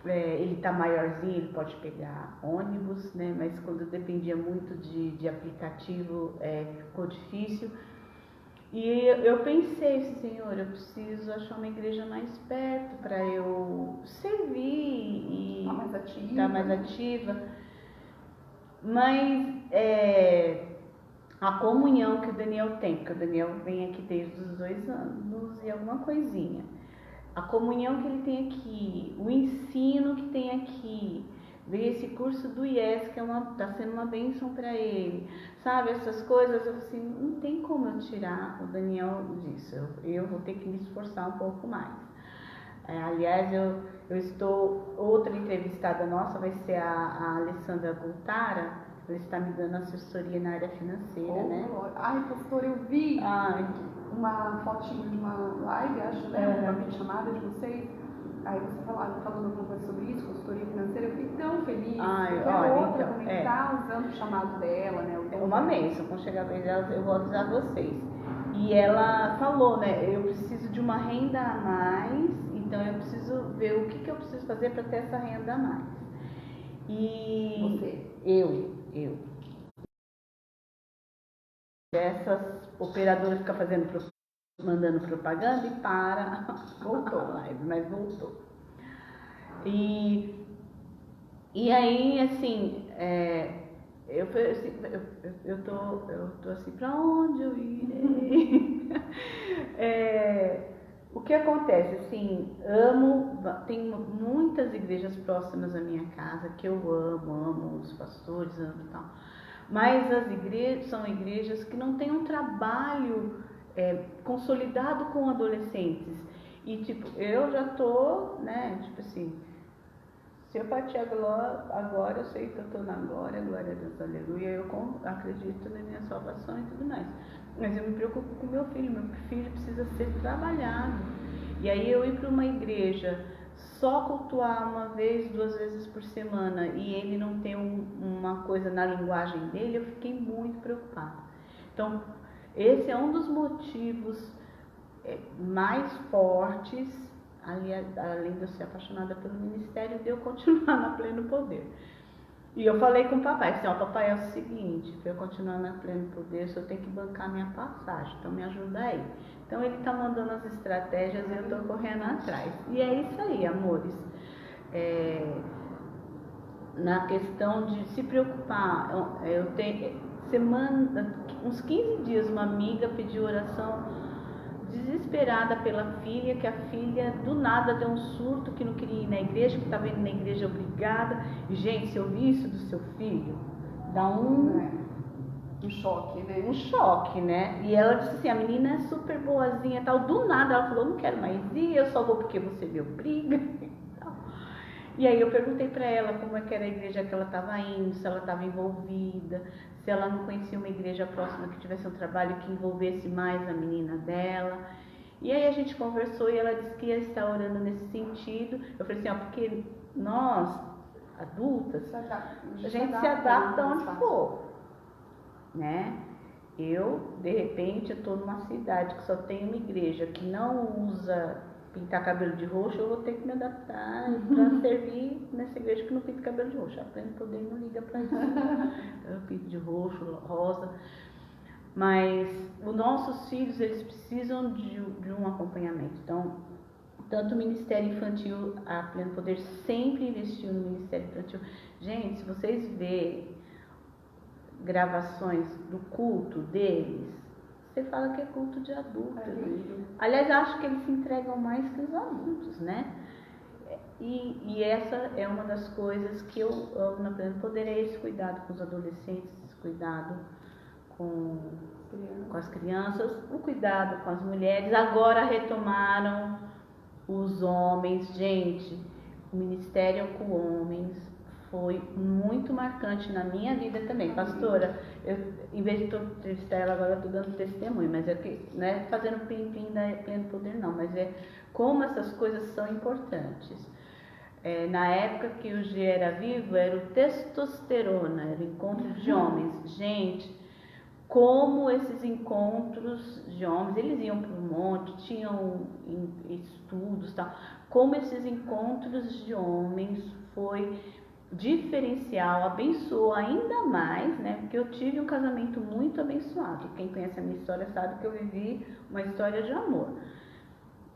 Speaker 1: Ele está maiorzinho, ele pode pegar ônibus, né? Mas quando dependia muito de aplicativo, ficou difícil. E eu pensei, Senhor, eu preciso achar uma igreja mais perto para eu servir e estar mais ativa. Mas a comunhão que o Daniel tem, porque o Daniel vem aqui desde os 2 anos e alguma coisinha. A comunhão que ele tem aqui, o ensino que tem aqui, veio esse curso do IES, que está sendo uma bênção para ele, sabe, essas coisas, eu assim, não tem como eu tirar o Daniel disso, eu vou ter que me esforçar um pouco mais. Aliás, eu estou, outra entrevistada nossa vai ser a Alessandra Gultara, ela está me dando assessoria na área financeira, né?
Speaker 2: Ai, pastor, eu vi uma fotinha de uma live, acho, né? Uma videochamada de vocês. Aí você falando alguma coisa sobre isso, consultoria financeira, eu fiquei tão feliz. Porque a outra também está usando o chamado dela, né?
Speaker 1: Uma bênção, quando chegar a vez dela, eu vou avisar vocês. E ela falou, né? Eu preciso de uma renda a mais, então eu preciso ver o que eu preciso fazer para ter essa renda a mais. E
Speaker 2: você?
Speaker 1: Eu. Essas operadoras ficam mandando propaganda e voltou a live, mas voltou. E aí, assim, eu falei assim, eu tô assim, pra onde eu irei? O que acontece, assim, tem muitas igrejas próximas à minha casa que eu amo os pastores, amo e tal. Mas as igrejas são igrejas que não têm um trabalho consolidado com adolescentes. E tipo, eu já tô, né, tipo assim, se eu partir agora, eu sei que eu estou na glória a Deus, aleluia, eu acredito na minha salvação e tudo mais. Mas eu me preocupo com meu filho precisa ser trabalhado. E aí eu ir para uma igreja, só cultuar uma vez, 2 vezes por semana, e ele não ter uma coisa na linguagem dele, eu fiquei muito preocupada. Então, esse é um dos motivos mais fortes, além de eu ser apaixonada pelo ministério, de eu continuar na Pleno Poder. E eu falei com o papai, assim, papai, é o seguinte, para eu continuar na Pleno Poder, eu tenho que bancar minha passagem, então me ajuda aí. Então ele está mandando as estratégias e eu estou correndo atrás. E é isso aí, amores. Na questão de se preocupar, eu tenho uns 15 dias, uma amiga pediu oração desesperada pela filha, que a filha do nada deu um surto, que não queria ir na igreja, que estava indo na igreja obrigada. E, gente, se eu ouvir isso do seu filho, dá um
Speaker 2: choque, né?
Speaker 1: Um choque, né? E ela disse assim, a menina é super boazinha e tal. Do nada ela falou, não quero mais ir, eu só vou porque você me obriga e tal. E aí eu perguntei para ela como é que era a igreja que ela estava indo, se ela estava envolvida, se ela não conhecia uma igreja próxima que tivesse um trabalho que envolvesse mais a menina dela. E aí a gente conversou e ela disse que ia estar orando nesse sentido. Eu falei assim, porque nós, adultas, a gente se adapta onde for, né? Eu, de repente, estou numa cidade que só tem uma igreja que não usa pintar cabelo de roxo, eu vou ter que me adaptar para servir nessa igreja que não pinta cabelo de roxo. A Pleno Poder não liga para isso. Eu pinto de roxo, rosa. Mas os nossos filhos, eles precisam de um acompanhamento. Então, tanto o Ministério Infantil, a Pleno Poder sempre investiu no Ministério Infantil. Gente, se vocês verem gravações do culto deles, você fala que é culto de adultos. Aliás, acho que eles se entregam mais que os adultos, né? E essa é uma das coisas que eu amo na Pleno Poder, é esse cuidado com os adolescentes, esse cuidado com as crianças, o cuidado com as mulheres. Agora retomaram os homens. Gente, o ministério com homens foi muito marcante na minha vida também. Pastora, em vez de entrevistar ela agora, eu estou dando testemunho, mas é que, não é fazendo pim-pim da Pleno Poder não, mas é como essas coisas são importantes. Na época que o G era vivo, era o testosterona, era o encontro de homens. Gente, como esses encontros de homens, eles iam para um monte, tinham estudos, tal, como esses encontros de homens foi diferencial, abençoou ainda mais, né? Porque eu tive um casamento muito abençoado. Quem conhece a minha história sabe que eu vivi uma história de amor.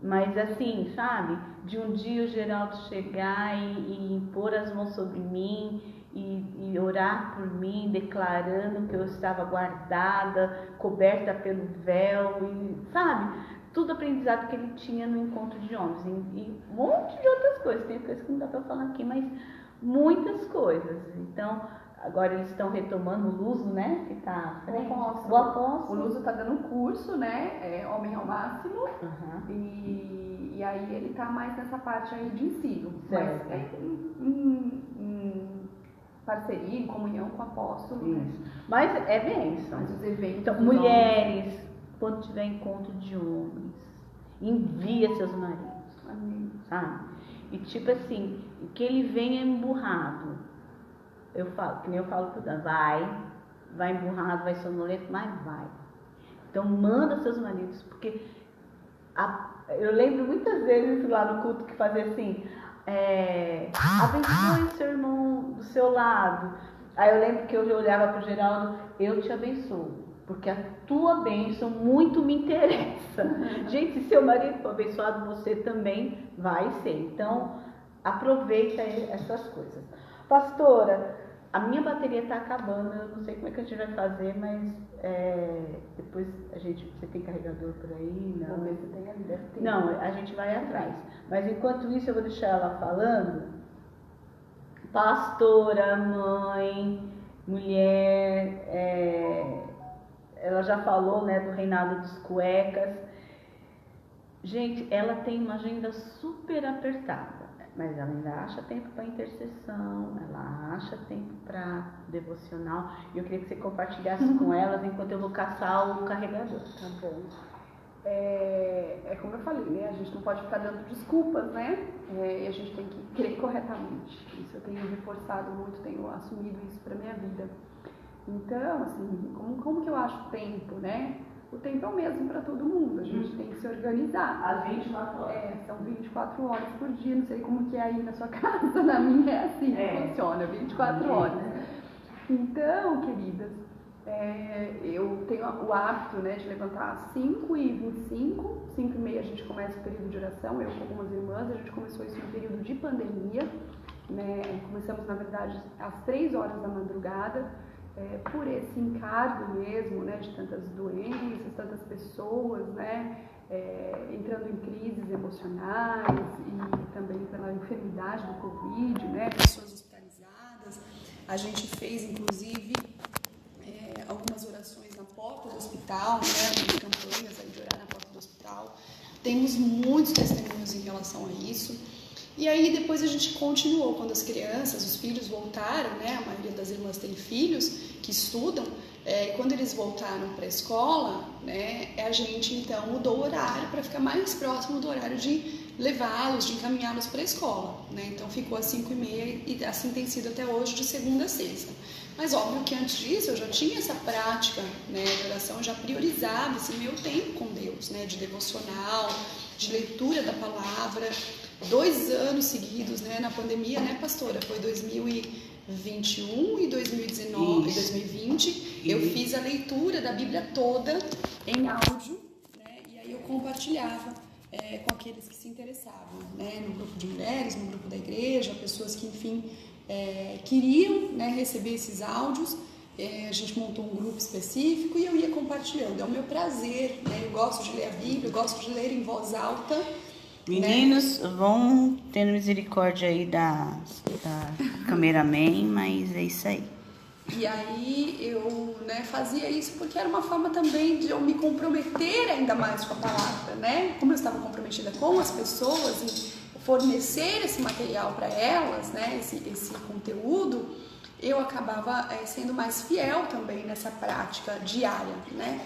Speaker 1: Mas assim, sabe? De um dia o Geraldo chegar e impor as mãos sobre mim e orar por mim, declarando que eu estava guardada, coberta pelo véu, e, sabe? Tudo aprendizado que ele tinha no encontro de homens. E um monte de outras coisas. Tem coisas que não dá para falar aqui, mas muitas coisas. Então, agora eles estão retomando o Luso, né? Que tá
Speaker 2: o apóstolo. O Luso está dando um curso, né? Homem ao Máximo. E aí ele está mais nessa parte aí de ensino.
Speaker 1: Certo.
Speaker 2: Mas em parceria, em comunhão com o apóstolo. Isso.
Speaker 1: Né? Mas é bênção.
Speaker 2: Mas os eventos.
Speaker 1: Então, mulheres, quando tiver encontro de homens, envia seus maridos.
Speaker 2: Amém.
Speaker 1: Sabe? E tipo assim, que ele venha emburrado. Eu falo, que nem eu falo pro Dan, vai emburrado, vai sonolento, mas vai. Então manda seus maridos, porque eu lembro muitas vezes lá no culto que fazia assim, abençoe seu irmão do seu lado. Aí eu lembro que eu olhava pro Geraldo, eu te abençoo, porque a tua bênção muito me interessa. Gente, se seu marido for abençoado, você também vai ser. Então, aproveita essas coisas. Pastora, a minha bateria está acabando, eu não sei como é que a gente vai fazer, mas depois Você tem carregador por aí? Não.
Speaker 2: Vamos ver se tem ali, deve ter.
Speaker 1: Não, a gente vai atrás. Mas enquanto isso eu vou deixar ela falando. Pastora, mãe, mulher, ela já falou, né, do reinado dos cuecas. Gente, ela tem uma agenda super apertada, mas ela ainda acha tempo para intercessão, ela acha tempo para devocional. E eu queria que você compartilhasse com elas enquanto eu vou caçar o carregador.
Speaker 2: Tá bom. É como eu falei, né? A gente não pode ficar dando desculpas, né? E a gente tem que crer corretamente. Isso eu tenho reforçado muito, tenho assumido isso para minha vida. Então, assim, como que eu acho tempo, né? O tempo é o mesmo para todo mundo, a gente tem que se organizar.
Speaker 1: Às 24 horas.
Speaker 2: São 24 horas por dia, não sei como que é aí na sua casa, na minha é assim que funciona, 24 horas. Então, queridas, eu tenho o hábito, né, de levantar às 5h25, 5h30 a gente começa o período de oração, eu com algumas irmãs, a gente começou isso no período de pandemia, né, começamos na verdade às 3 horas da madrugada, por esse encargo mesmo, né, de tantas doenças, tantas pessoas, né, entrando em crises emocionais e também pela enfermidade do Covid, né, pessoas hospitalizadas. A gente fez, inclusive, algumas orações na porta do hospital, né, campanhas aí de orar na porta do hospital. Temos muitos testemunhos em relação a isso. E aí depois a gente continuou, quando as crianças, os filhos voltaram, né, a maioria das irmãs tem filhos que estudam, quando eles voltaram para a escola, né, a gente então mudou o horário para ficar mais próximo do horário de levá-los, de encaminhá-los para a escola, né, então ficou às 5h30 e assim tem sido até hoje, de segunda a sexta. Mas óbvio que antes disso eu já tinha essa prática, né, de oração, eu já priorizava esse meu tempo com Deus, né, de devocional, de leitura da palavra. 2 anos seguidos, né, na pandemia, né, pastora? Foi 2021 e 2019 e 2020. Eu fiz a leitura da Bíblia toda em áudio, né, e aí eu compartilhava com aqueles que se interessavam, né, no grupo de mulheres, no grupo da igreja, pessoas que, enfim, queriam, né, receber esses áudios. A gente montou um grupo específico e eu ia compartilhando. É o meu prazer, né? Eu gosto de ler a Bíblia, eu gosto de ler em voz alta.
Speaker 3: Meninos, né? Vão tendo misericórdia aí da cameraman, mas é isso aí.
Speaker 2: E aí eu, né, fazia isso porque era uma forma também de eu me comprometer ainda mais com a palavra, né? Como eu estava comprometida com as pessoas em fornecer esse material para elas, né, esse conteúdo, eu acabava sendo mais fiel também nessa prática diária, né?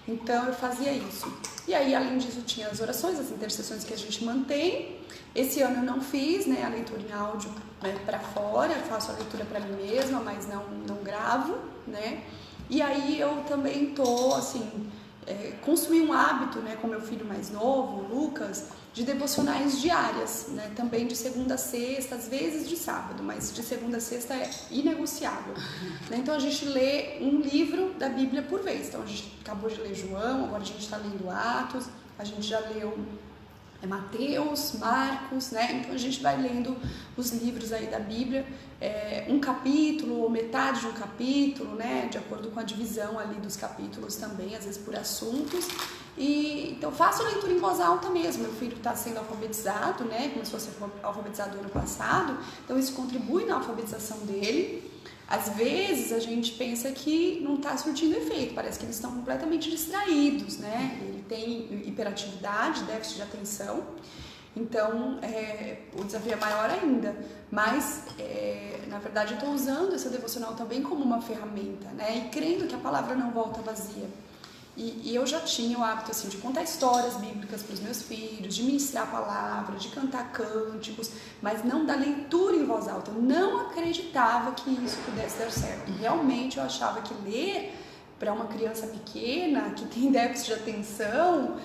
Speaker 2: Então eu fazia isso. E aí, além disso, tinha as orações, as intercessões que a gente mantém. Esse ano eu não fiz, né, a leitura em áudio, né, para fora, eu faço a leitura para mim mesma, mas não gravo, né? E aí eu também tô, assim, construí um hábito, né, com meu filho mais novo, o Lucas, de devocionais diárias, né? Também de segunda a sexta, às vezes de sábado, mas de segunda a sexta é inegociável. Né? Então a gente lê um livro da Bíblia por vez. Então a gente acabou de ler João, agora a gente está lendo Atos, a gente já leu Mateus, Marcos, né? Então a gente vai lendo os livros aí da Bíblia, um capítulo ou metade de um capítulo, né? De acordo com a divisão ali dos capítulos também, às vezes por assuntos. E então faço leitura em voz alta mesmo. Meu filho está sendo alfabetizado, né? Começou a ser alfabetizado ano passado, então isso contribui na alfabetização dele. Às vezes a gente pensa que não está surtindo efeito, parece que eles estão completamente distraídos, né? Ele tem hiperatividade, déficit de atenção, então o desafio é maior ainda. Mas, na verdade, eu estou usando essa devocional também como uma ferramenta, né? E crendo que a palavra não volta vazia. E eu já tinha o hábito assim, de contar histórias bíblicas para os meus filhos, de ministrar a palavra, de cantar cânticos, mas não da leitura em voz alta. Eu não acreditava que isso pudesse dar certo. Realmente eu achava que ler para uma criança pequena, que tem déficit de atenção,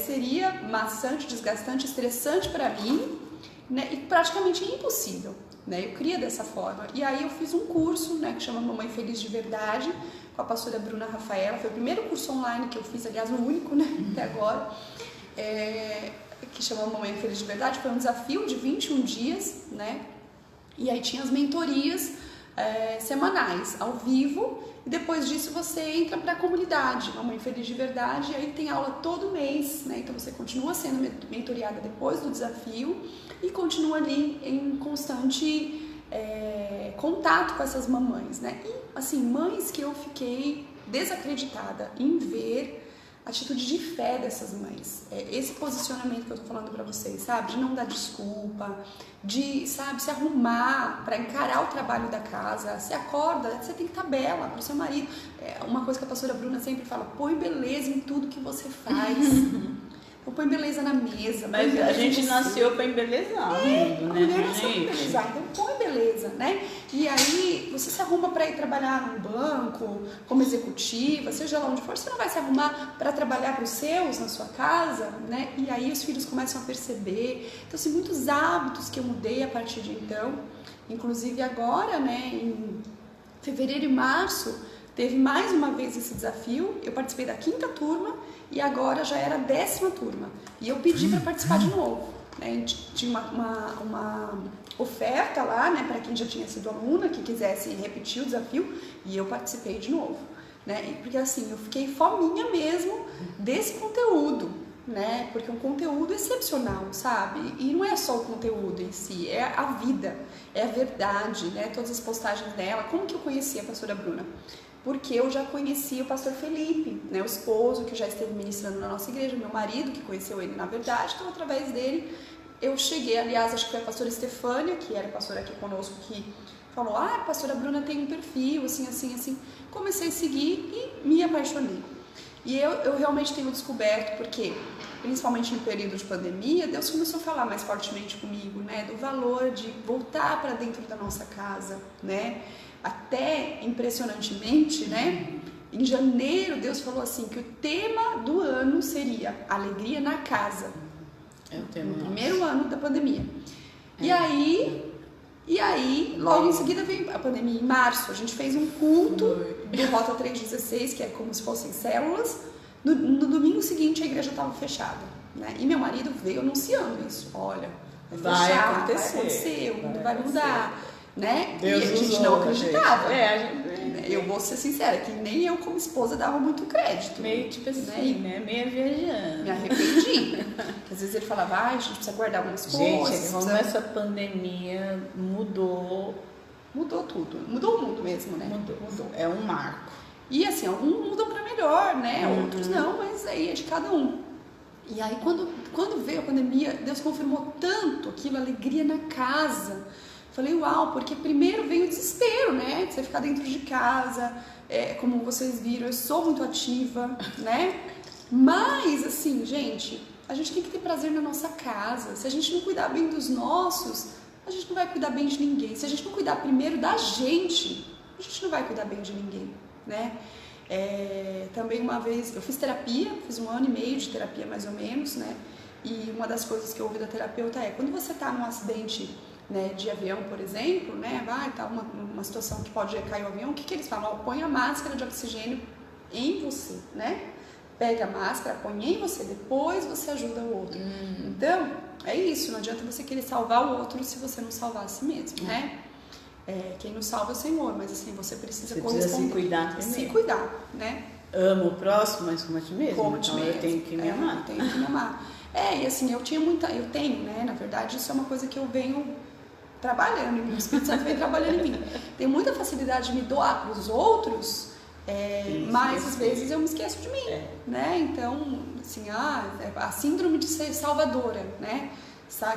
Speaker 2: seria maçante, desgastante, estressante para mim, né? E praticamente impossível. Né? Eu queria dessa forma. E aí eu fiz um curso, né, que chama Mamãe Feliz de Verdade, com a pastora Bruna Rafaela. Foi o primeiro curso online que eu fiz, aliás, o único, né, até agora, que chama Mamãe Feliz de Verdade. Foi um desafio de 21 dias, né? E aí tinha as mentorias semanais, ao vivo, e depois disso você entra para a comunidade, Mamãe Feliz de Verdade, e aí tem aula todo mês, né? Então você continua sendo mentoreada depois do desafio e continua ali em constante contato com essas mamães, né? E assim, mães que eu fiquei desacreditada em ver a atitude de fé dessas mães, esse posicionamento que eu tô falando pra vocês, sabe? De não dar desculpa, de, sabe, se arrumar pra encarar o trabalho da casa. Você acorda, você tem que estar bela pro seu marido. Uma coisa que a pastora Bruna sempre fala: põe beleza em tudo que você faz. Então põe beleza na mesa.
Speaker 3: Mas a gente nasceu pra embelezar o mundo, né?
Speaker 2: Mulher nasceu pra embelezar, então põe beleza, né? E aí você se arruma para ir trabalhar num banco, como executiva, seja lá onde for, você não vai se arrumar para trabalhar para os seus na sua casa, né? E aí os filhos começam a perceber. Então, assim, muitos hábitos que eu mudei a partir de então, inclusive agora, né, em fevereiro e março, teve mais uma vez esse desafio. Eu participei da 5ª turma e agora já era a 10ª turma. E eu pedi para participar de novo. Né? Tinha uma oferta lá, né, para quem já tinha sido aluna, que quisesse repetir o desafio, e eu participei de novo. Né? Porque assim, eu fiquei fominha mesmo desse conteúdo, né? Porque é um conteúdo excepcional, sabe? E não é só o conteúdo em si, é a vida, é a verdade, né? Todas as postagens dela. Como que eu conheci a pastora Bruna? Porque eu já conhecia o pastor Felipe, né, o esposo que já esteve ministrando na nossa igreja, meu marido que conheceu ele na verdade, então através dele eu cheguei, aliás, acho que foi a pastora Estefânia, que era pastora aqui conosco, que falou: a pastora Bruna tem um perfil, assim, assim, assim. Comecei a seguir e me apaixonei. E eu realmente tenho descoberto, porque principalmente no período de pandemia, Deus começou a falar mais fortemente comigo, né, do valor de voltar para dentro da nossa casa, né? Até impressionantemente, né? Em janeiro, Deus falou assim que o tema do ano seria alegria na casa.
Speaker 3: É o tema.
Speaker 2: No primeiro ano da pandemia. E aí, logo em seguida veio a pandemia. Em março, a gente fez um culto do Rota 316, que é como se fossem células. No domingo seguinte, a igreja estava fechada, né? E meu marido veio anunciando isso. Olha, vai acontecer, o mundo vai mudar. Né?
Speaker 3: Deus,
Speaker 2: e a gente não acreditava.
Speaker 3: Gente.
Speaker 2: Eu vou ser sincera, que nem eu como esposa dava muito crédito.
Speaker 3: Meio tipo assim, né? Meio viajando.
Speaker 2: Me arrependi. Às vezes ele falava: a gente precisa guardar algumas coisas.
Speaker 3: Gente, essa pandemia mudou
Speaker 2: tudo. Mudou o mundo mesmo, né?
Speaker 3: Mudou. É um marco.
Speaker 2: E assim, alguns mudam pra melhor, né? Outros não, mas aí é de cada um. E aí quando veio a pandemia, Deus confirmou tanto aquilo, alegria na casa. Falei: uau, porque primeiro vem o desespero, né? De você ficar dentro de casa, como vocês viram, eu sou muito ativa, né? Mas, assim, gente, a gente tem que ter prazer na nossa casa. Se a gente não cuidar bem dos nossos, a gente não vai cuidar bem de ninguém. Se a gente não cuidar primeiro da gente, a gente não vai cuidar bem de ninguém, né? Também uma vez, eu fiz terapia, fiz 1 ano e meio de terapia mais ou menos, né? E uma das coisas que eu ouvi da terapeuta é: quando você tá num acidente, né, de avião, por exemplo, né, vai estar uma situação que pode cair o avião, o que eles falam? Põe a máscara de oxigênio em você, né? Pega a máscara, põe em você, depois você ajuda o outro. Então, é isso, não adianta você querer salvar o outro se você não salvar a si mesmo, né? Quem nos salva é o Senhor, mas assim, você precisa corresponder.
Speaker 3: Se cuidar também.
Speaker 2: Se cuidar, né?
Speaker 3: Amo o próximo, mas como a ti mesmo.
Speaker 2: Como a ti
Speaker 3: então
Speaker 2: mesmo.
Speaker 3: Eu tenho que me amar.
Speaker 2: Eu tenho que me amar. E assim, eu tenho, né? Na verdade, isso é uma coisa que eu venho trabalhando, o Espírito Santo vem trabalhando em mim. Tenho muita facilidade de me doar para os outros, mas às vezes eu me esqueço de mim, né? Então, assim, a síndrome de ser salvadora, né?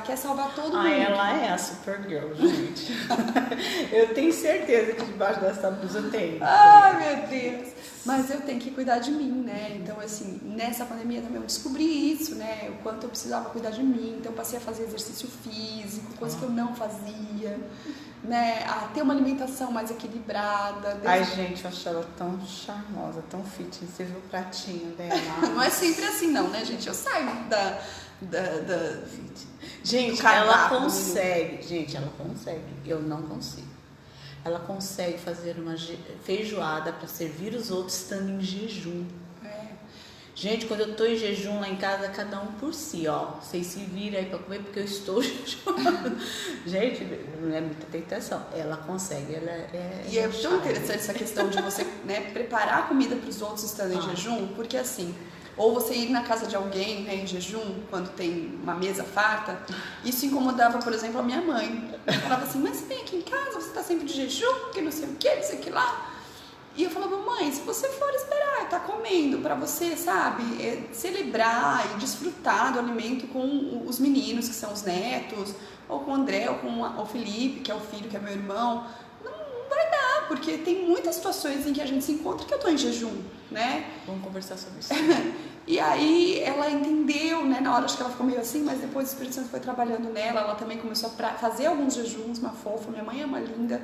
Speaker 2: Quer salvar todo mundo.
Speaker 3: Ela é a Supergirl, gente. Eu tenho certeza que debaixo dessa blusa tem.
Speaker 2: Ai, meu Deus. Mas eu tenho que cuidar de mim, né? Então, assim, nessa pandemia também eu descobri isso, né? O quanto eu precisava cuidar de mim. Então, eu passei a fazer exercício físico, coisa que eu não fazia, né? A ter uma alimentação mais equilibrada.
Speaker 3: Ai, gente, eu achei ela tão charmosa, tão fitness. Você viu o pratinho dela?
Speaker 2: Não é sempre assim, não, né, gente? Eu saio da
Speaker 3: Gente, ela consegue. Gente, ela consegue. Eu não consigo. Ela consegue fazer uma feijoada para servir os outros estando em jejum. Gente, quando eu tô em jejum lá em casa, cada um por si, ó. Vocês se viram aí pra comer, porque eu estou jejuando. Gente, não é muita tentação. Ela consegue, ela é...
Speaker 2: E é tão interessante essa questão de você, né, preparar a comida para os outros estando em jejum, porque assim, ou você ir na casa de alguém, né, em jejum, quando tem uma mesa farta, isso incomodava, por exemplo, a minha mãe. Ela falava assim, mas você vem aqui em casa, você tá sempre de jejum, que não sei o que, não sei o que lá. E eu falava, mãe, se você for esperar, tá comendo pra você, sabe, celebrar e desfrutar do alimento com os meninos, que são os netos, ou com o André, ou com o Felipe, que é o filho, que é meu irmão, não vai dar, porque tem muitas situações em que a gente se encontra que eu tô em jejum, né?
Speaker 3: Vamos conversar sobre isso.
Speaker 2: E aí ela entendeu, né, na hora acho que ela ficou meio assim, mas depois o Espírito Santo foi trabalhando nela, ela também começou a fazer alguns jejuns, uma fofa, minha mãe é uma linda,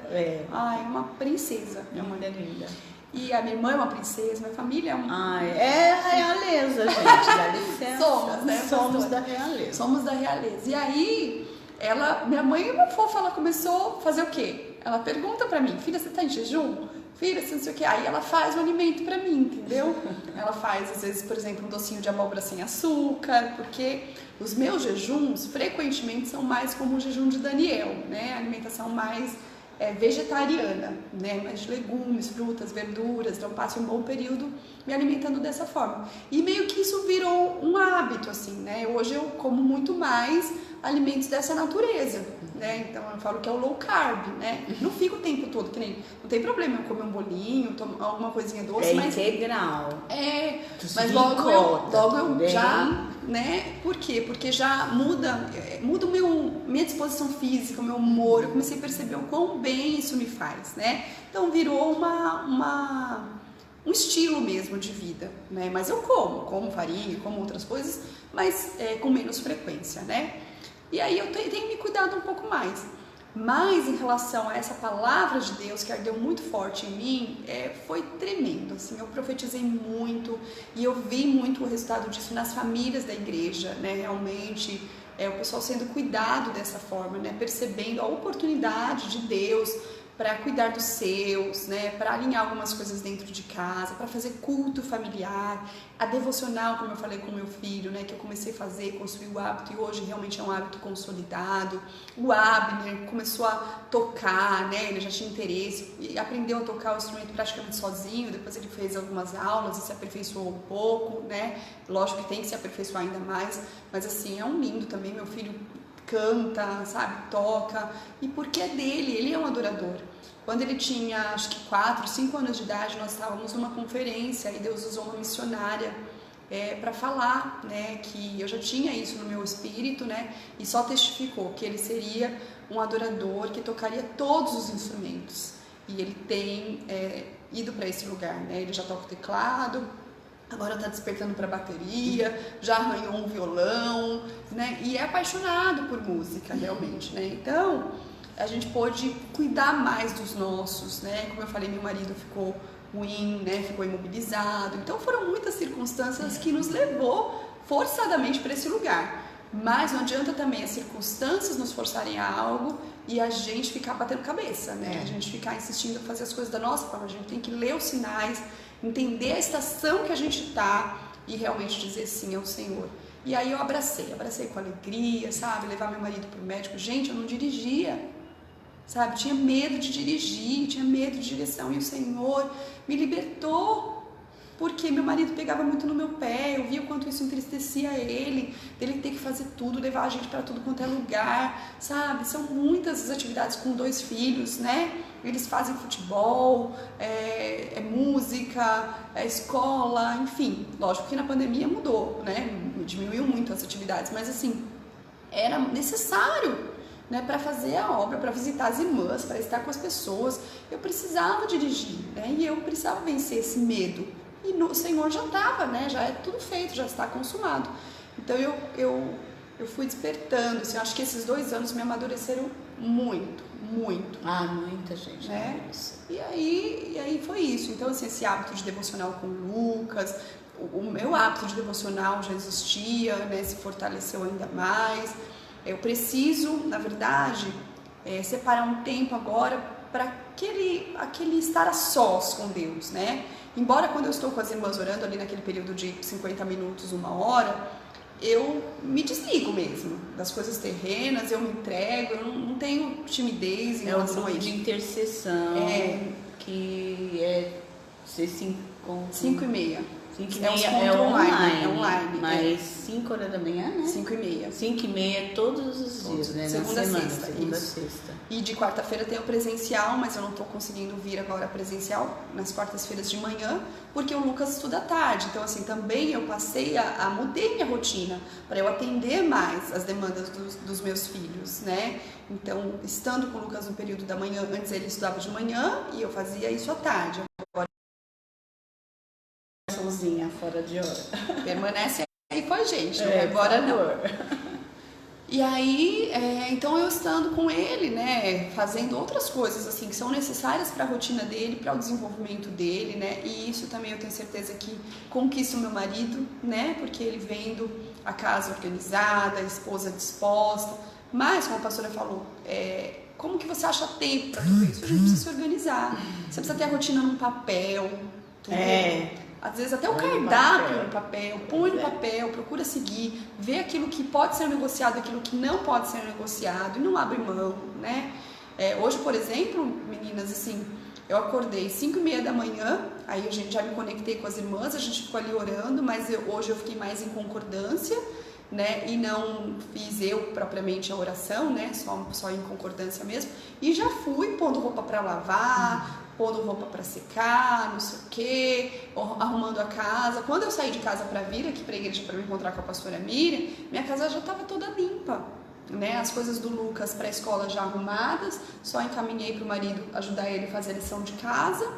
Speaker 2: ai, uma princesa, minha mãe
Speaker 3: é linda.
Speaker 2: E a minha irmã é uma princesa, minha família é uma...
Speaker 3: Ai, é a realeza, gente, dá licença.
Speaker 2: Somos, né?
Speaker 3: Somos da realeza.
Speaker 2: Somos da realeza. E aí, minha mãe é uma fofa, ela começou a fazer o quê? Ela pergunta pra mim, filha, você tá em jejum? Filha, você não sei o quê. Aí ela faz um alimento pra mim, entendeu? Ela faz, às vezes, por exemplo, um docinho de abóbora sem açúcar, porque os meus jejuns, frequentemente, são mais como o jejum de Daniel, né? A alimentação mais vegetariana, né? Mais de legumes, frutas, verduras, então passo um bom período me alimentando dessa forma. E meio que isso virou um hábito, assim, né? Hoje eu como muito mais alimentos dessa natureza, né? Então eu falo que é o low carb, né? Não fico o tempo todo, que nem... Não tem problema eu comer um bolinho, alguma coisinha doce, mas...
Speaker 3: integral.
Speaker 2: Mas logo eu já... Né? Por quê? Porque já muda minha disposição física, o meu humor, eu comecei a perceber o quão bem isso me faz, né? Então virou um estilo mesmo de vida, né? Mas eu como farinha, como outras coisas, mas com menos frequência, né? E aí eu tenho me cuidado um pouco mais. Mas em relação a essa palavra de Deus que ardeu muito forte em mim, foi tremendo, assim, eu profetizei muito e eu vi muito o resultado disso nas famílias da igreja, né, realmente, o pessoal sendo cuidado dessa forma, né, percebendo a oportunidade de Deus para cuidar dos seus, né, para alinhar algumas coisas dentro de casa, para fazer culto familiar, a devocional, como eu falei com meu filho, né, que eu comecei a fazer, construir o hábito e hoje realmente é um hábito consolidado. O Abner começou a tocar, né, ele já tinha interesse e aprendeu a tocar o instrumento praticamente sozinho, depois ele fez algumas aulas e se aperfeiçoou um pouco, né, lógico que tem que se aperfeiçoar ainda mais, mas assim, é um lindo também, meu filho canta, sabe, toca, e porque é dele, ele é um adorador. Quando ele tinha, acho que 4, 5 anos de idade, nós estávamos numa conferência e Deus usou uma missionária para falar, né, que eu já tinha isso no meu espírito, né, e só testificou que ele seria um adorador que tocaria todos os instrumentos. E ele tem ido para esse lugar, né, ele já toca o teclado, agora está despertando para bateria, já arranhou um violão, né? E é apaixonado por música, realmente, né? Então, a gente pôde cuidar mais dos nossos, né? Como eu falei, meu marido ficou ruim, né? Ficou imobilizado. Então, foram muitas circunstâncias que nos levou forçadamente para esse lugar. Mas não adianta também as circunstâncias nos forçarem a algo e a gente ficar batendo cabeça, né? A gente ficar insistindo em fazer as coisas da nossa forma. A gente tem que ler os sinais, entender a estação que a gente tá e realmente dizer sim ao Senhor. E aí eu abracei com alegria, sabe? Levar meu marido pro médico. Gente, eu não dirigia, sabe? Tinha medo de dirigir, tinha medo de direção. E o Senhor me libertou, porque meu marido pegava muito no meu pé, eu via o quanto isso entristecia ele, dele ter que fazer tudo, levar a gente para tudo quanto é lugar, sabe? São muitas as atividades com 2 filhos, né? Eles fazem futebol, música, escola, enfim. Lógico que na pandemia mudou, né? Diminuiu muito as atividades, mas assim, era necessário, né, para fazer a obra, para visitar as irmãs, para estar com as pessoas. Eu precisava dirigir, né? E eu precisava vencer esse medo. E o Senhor já estava, né? Já é tudo feito, já está consumado. Então eu fui despertando, assim, acho que esses 2 anos me amadureceram muito.
Speaker 3: Muita gente,
Speaker 2: né? E aí foi isso. Então, assim, esse hábito de devocional com o Lucas, o meu hábito de devocional já existia, né? Se fortaleceu ainda mais. Eu preciso, na verdade, separar um tempo agora para aquele estar a sós com Deus, né? embora quando eu estou com as irmãs orando ali naquele período de 50 minutos, 1 hora, eu me desligo mesmo das coisas terrenas, eu me entrego, eu não tenho timidez em relação a isso.
Speaker 3: De intercessão, que é ser
Speaker 2: 5h30.
Speaker 3: 5h30
Speaker 2: é online.
Speaker 3: Mas 5 horas da manhã, né?
Speaker 2: 5h30.
Speaker 3: 5h30 todos os dias, né?
Speaker 2: Segunda a sexta.
Speaker 3: Sexta.
Speaker 2: E de quarta-feira tem o presencial, mas eu não estou conseguindo vir agora presencial nas quartas-feiras de manhã, porque o Lucas estuda à tarde. Então, assim, também eu passei mudei minha rotina para eu atender mais as demandas dos meus filhos, né? Então, estando com o Lucas no período da manhã, antes ele estudava de manhã e eu fazia isso à tarde. Agora,
Speaker 3: sozinha, fora de hora.
Speaker 2: Permanece aí com a gente, não vai embora não. E aí, então eu estando com ele, né, fazendo outras coisas assim que são necessárias para a rotina dele, para o desenvolvimento dele, né, e isso também eu tenho certeza que conquista o meu marido, né, porque ele vendo a casa organizada, a esposa disposta, mas como a pastora falou, como que você acha tempo para tudo isso? A gente precisa se organizar, você precisa ter a rotina num papel, tudo. Às vezes até o cardápio no papel, põe no papel, procura seguir, vê aquilo que pode ser negociado, aquilo que não pode ser negociado e não abre mão, né? Hoje, por exemplo, meninas, assim, eu acordei 5h30 da manhã, aí a gente já me conectei com as irmãs, a gente ficou ali orando, mas hoje eu fiquei mais em concordância, né? E não fiz eu propriamente a oração, né? Só em concordância mesmo. E já fui pondo roupa para lavar, pondo roupa para secar, não sei o que, arrumando a casa. Quando eu saí de casa para vir aqui para a igreja para me encontrar com a pastora Miriam, minha casa já estava toda limpa, né? As coisas do Lucas para a escola já arrumadas, só encaminhei para o marido ajudar ele a fazer a lição de casa.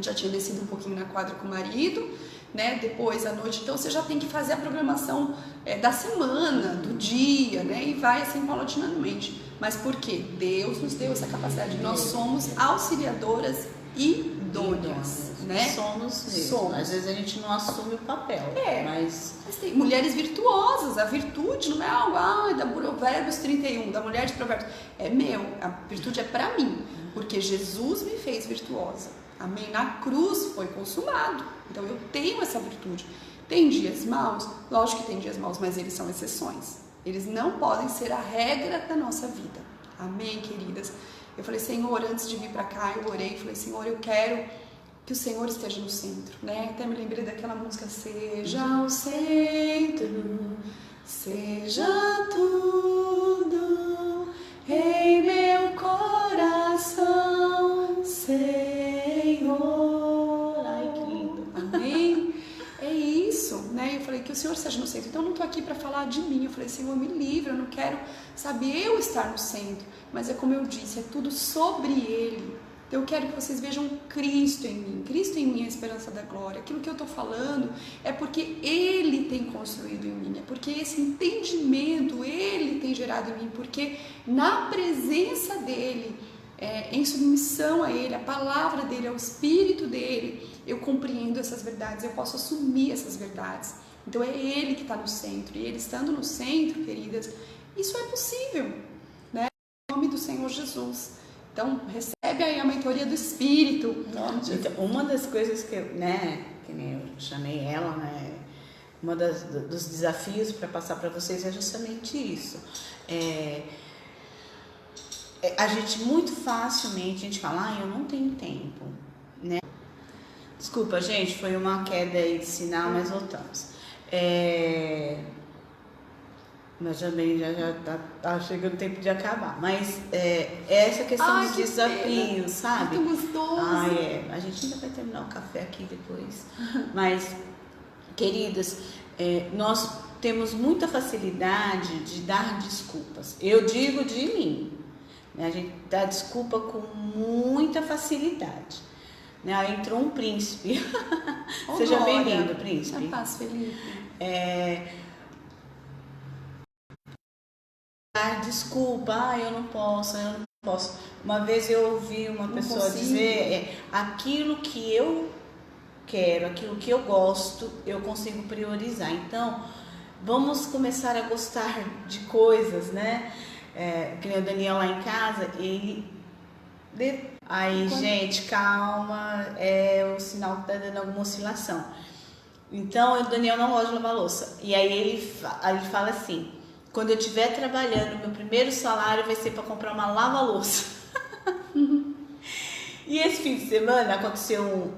Speaker 2: Já tinha descido um pouquinho na quadra com o marido, né? Depois à noite, então você já tem que fazer a programação da semana, do dia, né? E vai assim paulatinamente. Mas por quê? Deus nos deu essa capacidade. Nós somos auxiliadoras idôneas, né?
Speaker 3: Somos. Às vezes a gente não assume o papel, mas
Speaker 2: tem mulheres virtuosas. A virtude não é algo da Provérbios 31, da mulher de Provérbios. É meu, a virtude é para mim, porque Jesus me fez virtuosa. Amém? Na cruz foi consumado. Então eu tenho essa virtude. Tem dias maus? Lógico que tem dias maus, mas eles são exceções. Eles não podem ser a regra da nossa vida. Amém, queridas? Eu falei, Senhor, antes de vir para cá, eu orei e falei, Senhor, eu quero que o Senhor esteja no centro, né? Até me lembrei daquela música, seja o centro, seja tudo em meu coração, Senhor.
Speaker 3: Ai, que lindo.
Speaker 2: Amém? É isso, né? Eu falei que o Senhor esteja no centro. Então eu não estou aqui para falar de mim. Eu falei, Senhor, me livre. Eu não quero, eu estar no centro. Mas é como eu disse, é tudo sobre Ele. Então eu quero que vocês vejam Cristo em mim. Cristo em mim é a esperança da glória. Aquilo que eu estou falando é porque Ele tem construído em mim. É porque esse entendimento Ele tem gerado em mim. Porque na presença dEle, em submissão a Ele, a palavra dEle, ao Espírito dEle, eu compreendo essas verdades, eu posso assumir essas verdades. Então é Ele que está no centro, e Ele estando no centro, queridas, isso é possível, né? Em nome do Senhor Jesus. Então recebe aí a mentoria do Espírito.
Speaker 3: Então, uma das coisas que que nem eu chamei ela, né? Dos desafios para passar para vocês é justamente isso. A gente muito facilmente fala, eu não tenho tempo, né? Desculpa, gente, foi uma queda aí de sinal, mas voltamos. Mas também já tá chegando o tempo de acabar. Mas essa questão dos desafios, sabe?
Speaker 2: Muito gostoso.
Speaker 3: A gente ainda vai terminar o café aqui depois. Mas, queridas, nós temos muita facilidade de dar desculpas. Eu digo de mim. A gente dá desculpa com muita facilidade. Aí entrou um príncipe. Seja bem-vindo, príncipe.
Speaker 2: Paz, Felipe.
Speaker 3: Dar desculpa, eu não posso. Uma vez eu ouvi uma pessoa dizer, aquilo que eu quero, aquilo que eu gosto, eu consigo priorizar. Então, vamos começar a gostar de coisas, né? Que nem o Daniel lá em casa, ele Aí, gente, calma, o sinal que tá dando alguma oscilação. Então, o Daniel não gosta de lavar louça. E aí ele fala assim: quando eu estiver trabalhando, meu primeiro salário vai ser para comprar uma lava-louça. E esse fim de semana aconteceu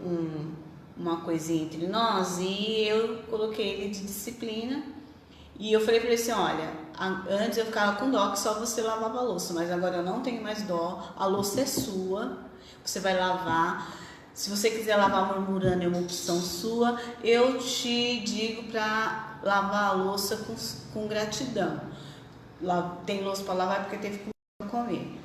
Speaker 3: uma coisinha entre nós e eu coloquei ele de disciplina. E eu falei para ele assim: olha, antes eu ficava com dó que só você lavava a louça, mas agora eu não tenho mais dó, a louça é sua, você vai lavar. Se você quiser lavar murmurando, é uma opção sua. Eu te digo para lavar a louça com gratidão. Tem louça para lavar porque teve que comer.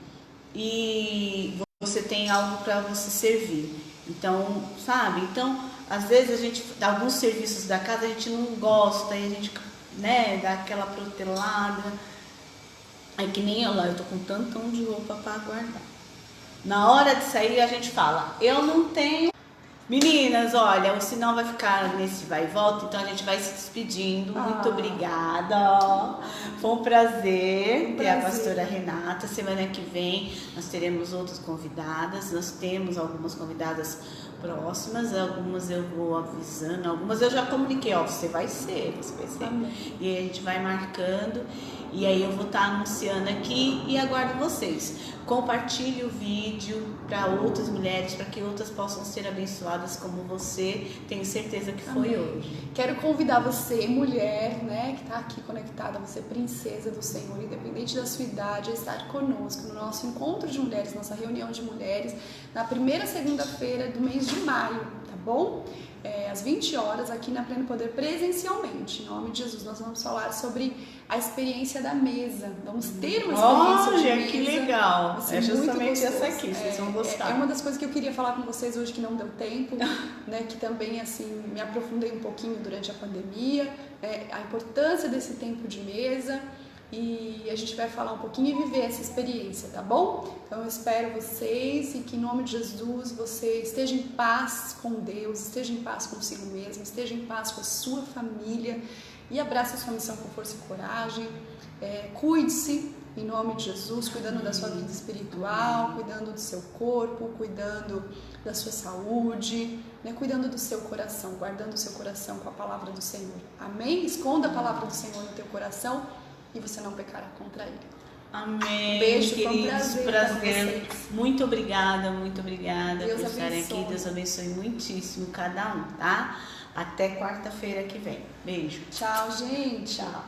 Speaker 3: E você tem algo para você servir. Então, sabe? Então, às vezes alguns serviços da casa a gente não gosta e a gente, né, dá aquela protelada. É que nem eu lá, eu tô com tantão de roupa para guardar. Na hora de sair a gente fala: eu não tenho. Meninas, olha, o sinal vai ficar nesse vai e volta, então a gente vai se despedindo. Muito obrigada. Foi um prazer ter a pastora Renata. Semana que vem nós teremos outras convidadas. Nós temos algumas convidadas próximas, algumas eu vou avisando, algumas eu já comuniquei, você vai ser.
Speaker 2: Amém.
Speaker 3: E aí a gente vai marcando. E aí eu vou estar anunciando aqui e aguardo vocês. Compartilhe o vídeo para outras mulheres, para que outras possam ser abençoadas como você. Tenho certeza que foi hoje.
Speaker 2: Quero convidar você, mulher, né, que está aqui conectada, você princesa do Senhor, independente da sua idade, a estar conosco no nosso encontro de mulheres, nossa reunião de mulheres, na primeira segunda-feira do mês de maio, tá bom? Às 20 horas, aqui na Pleno Poder, presencialmente. Em nome de Jesus, nós vamos falar sobre a experiência da mesa. Vamos ter uma experiência de mesa.
Speaker 3: Que legal!
Speaker 2: É justamente
Speaker 3: essa aqui, vocês vão gostar.
Speaker 2: É uma das coisas que eu queria falar com vocês hoje que não deu tempo, né? Que também, assim, me aprofundei um pouquinho durante a pandemia, a importância desse tempo de mesa. E a gente vai falar um pouquinho e viver essa experiência, tá bom? Então eu espero vocês e que em nome de Jesus você esteja em paz com Deus, esteja em paz consigo mesmo, esteja em paz com a sua família e abrace a sua missão com força e coragem. Cuide-se em nome de Jesus, cuidando da sua vida espiritual, cuidando do seu corpo, cuidando da sua saúde, né? Cuidando do seu coração, guardando o seu coração com a palavra do Senhor. Amém? Esconda a palavra do Senhor no teu coração e você não pecará contra ele.
Speaker 3: Amém.
Speaker 2: Beijo,
Speaker 3: queridos,
Speaker 2: foi um prazer.
Speaker 3: Muito obrigada
Speaker 2: Deus
Speaker 3: por estarem
Speaker 2: abençoe.
Speaker 3: aqui. Deus abençoe muitíssimo cada um, tá? Até quarta-feira que vem. Beijo.
Speaker 2: Tchau, gente.
Speaker 3: Tchau.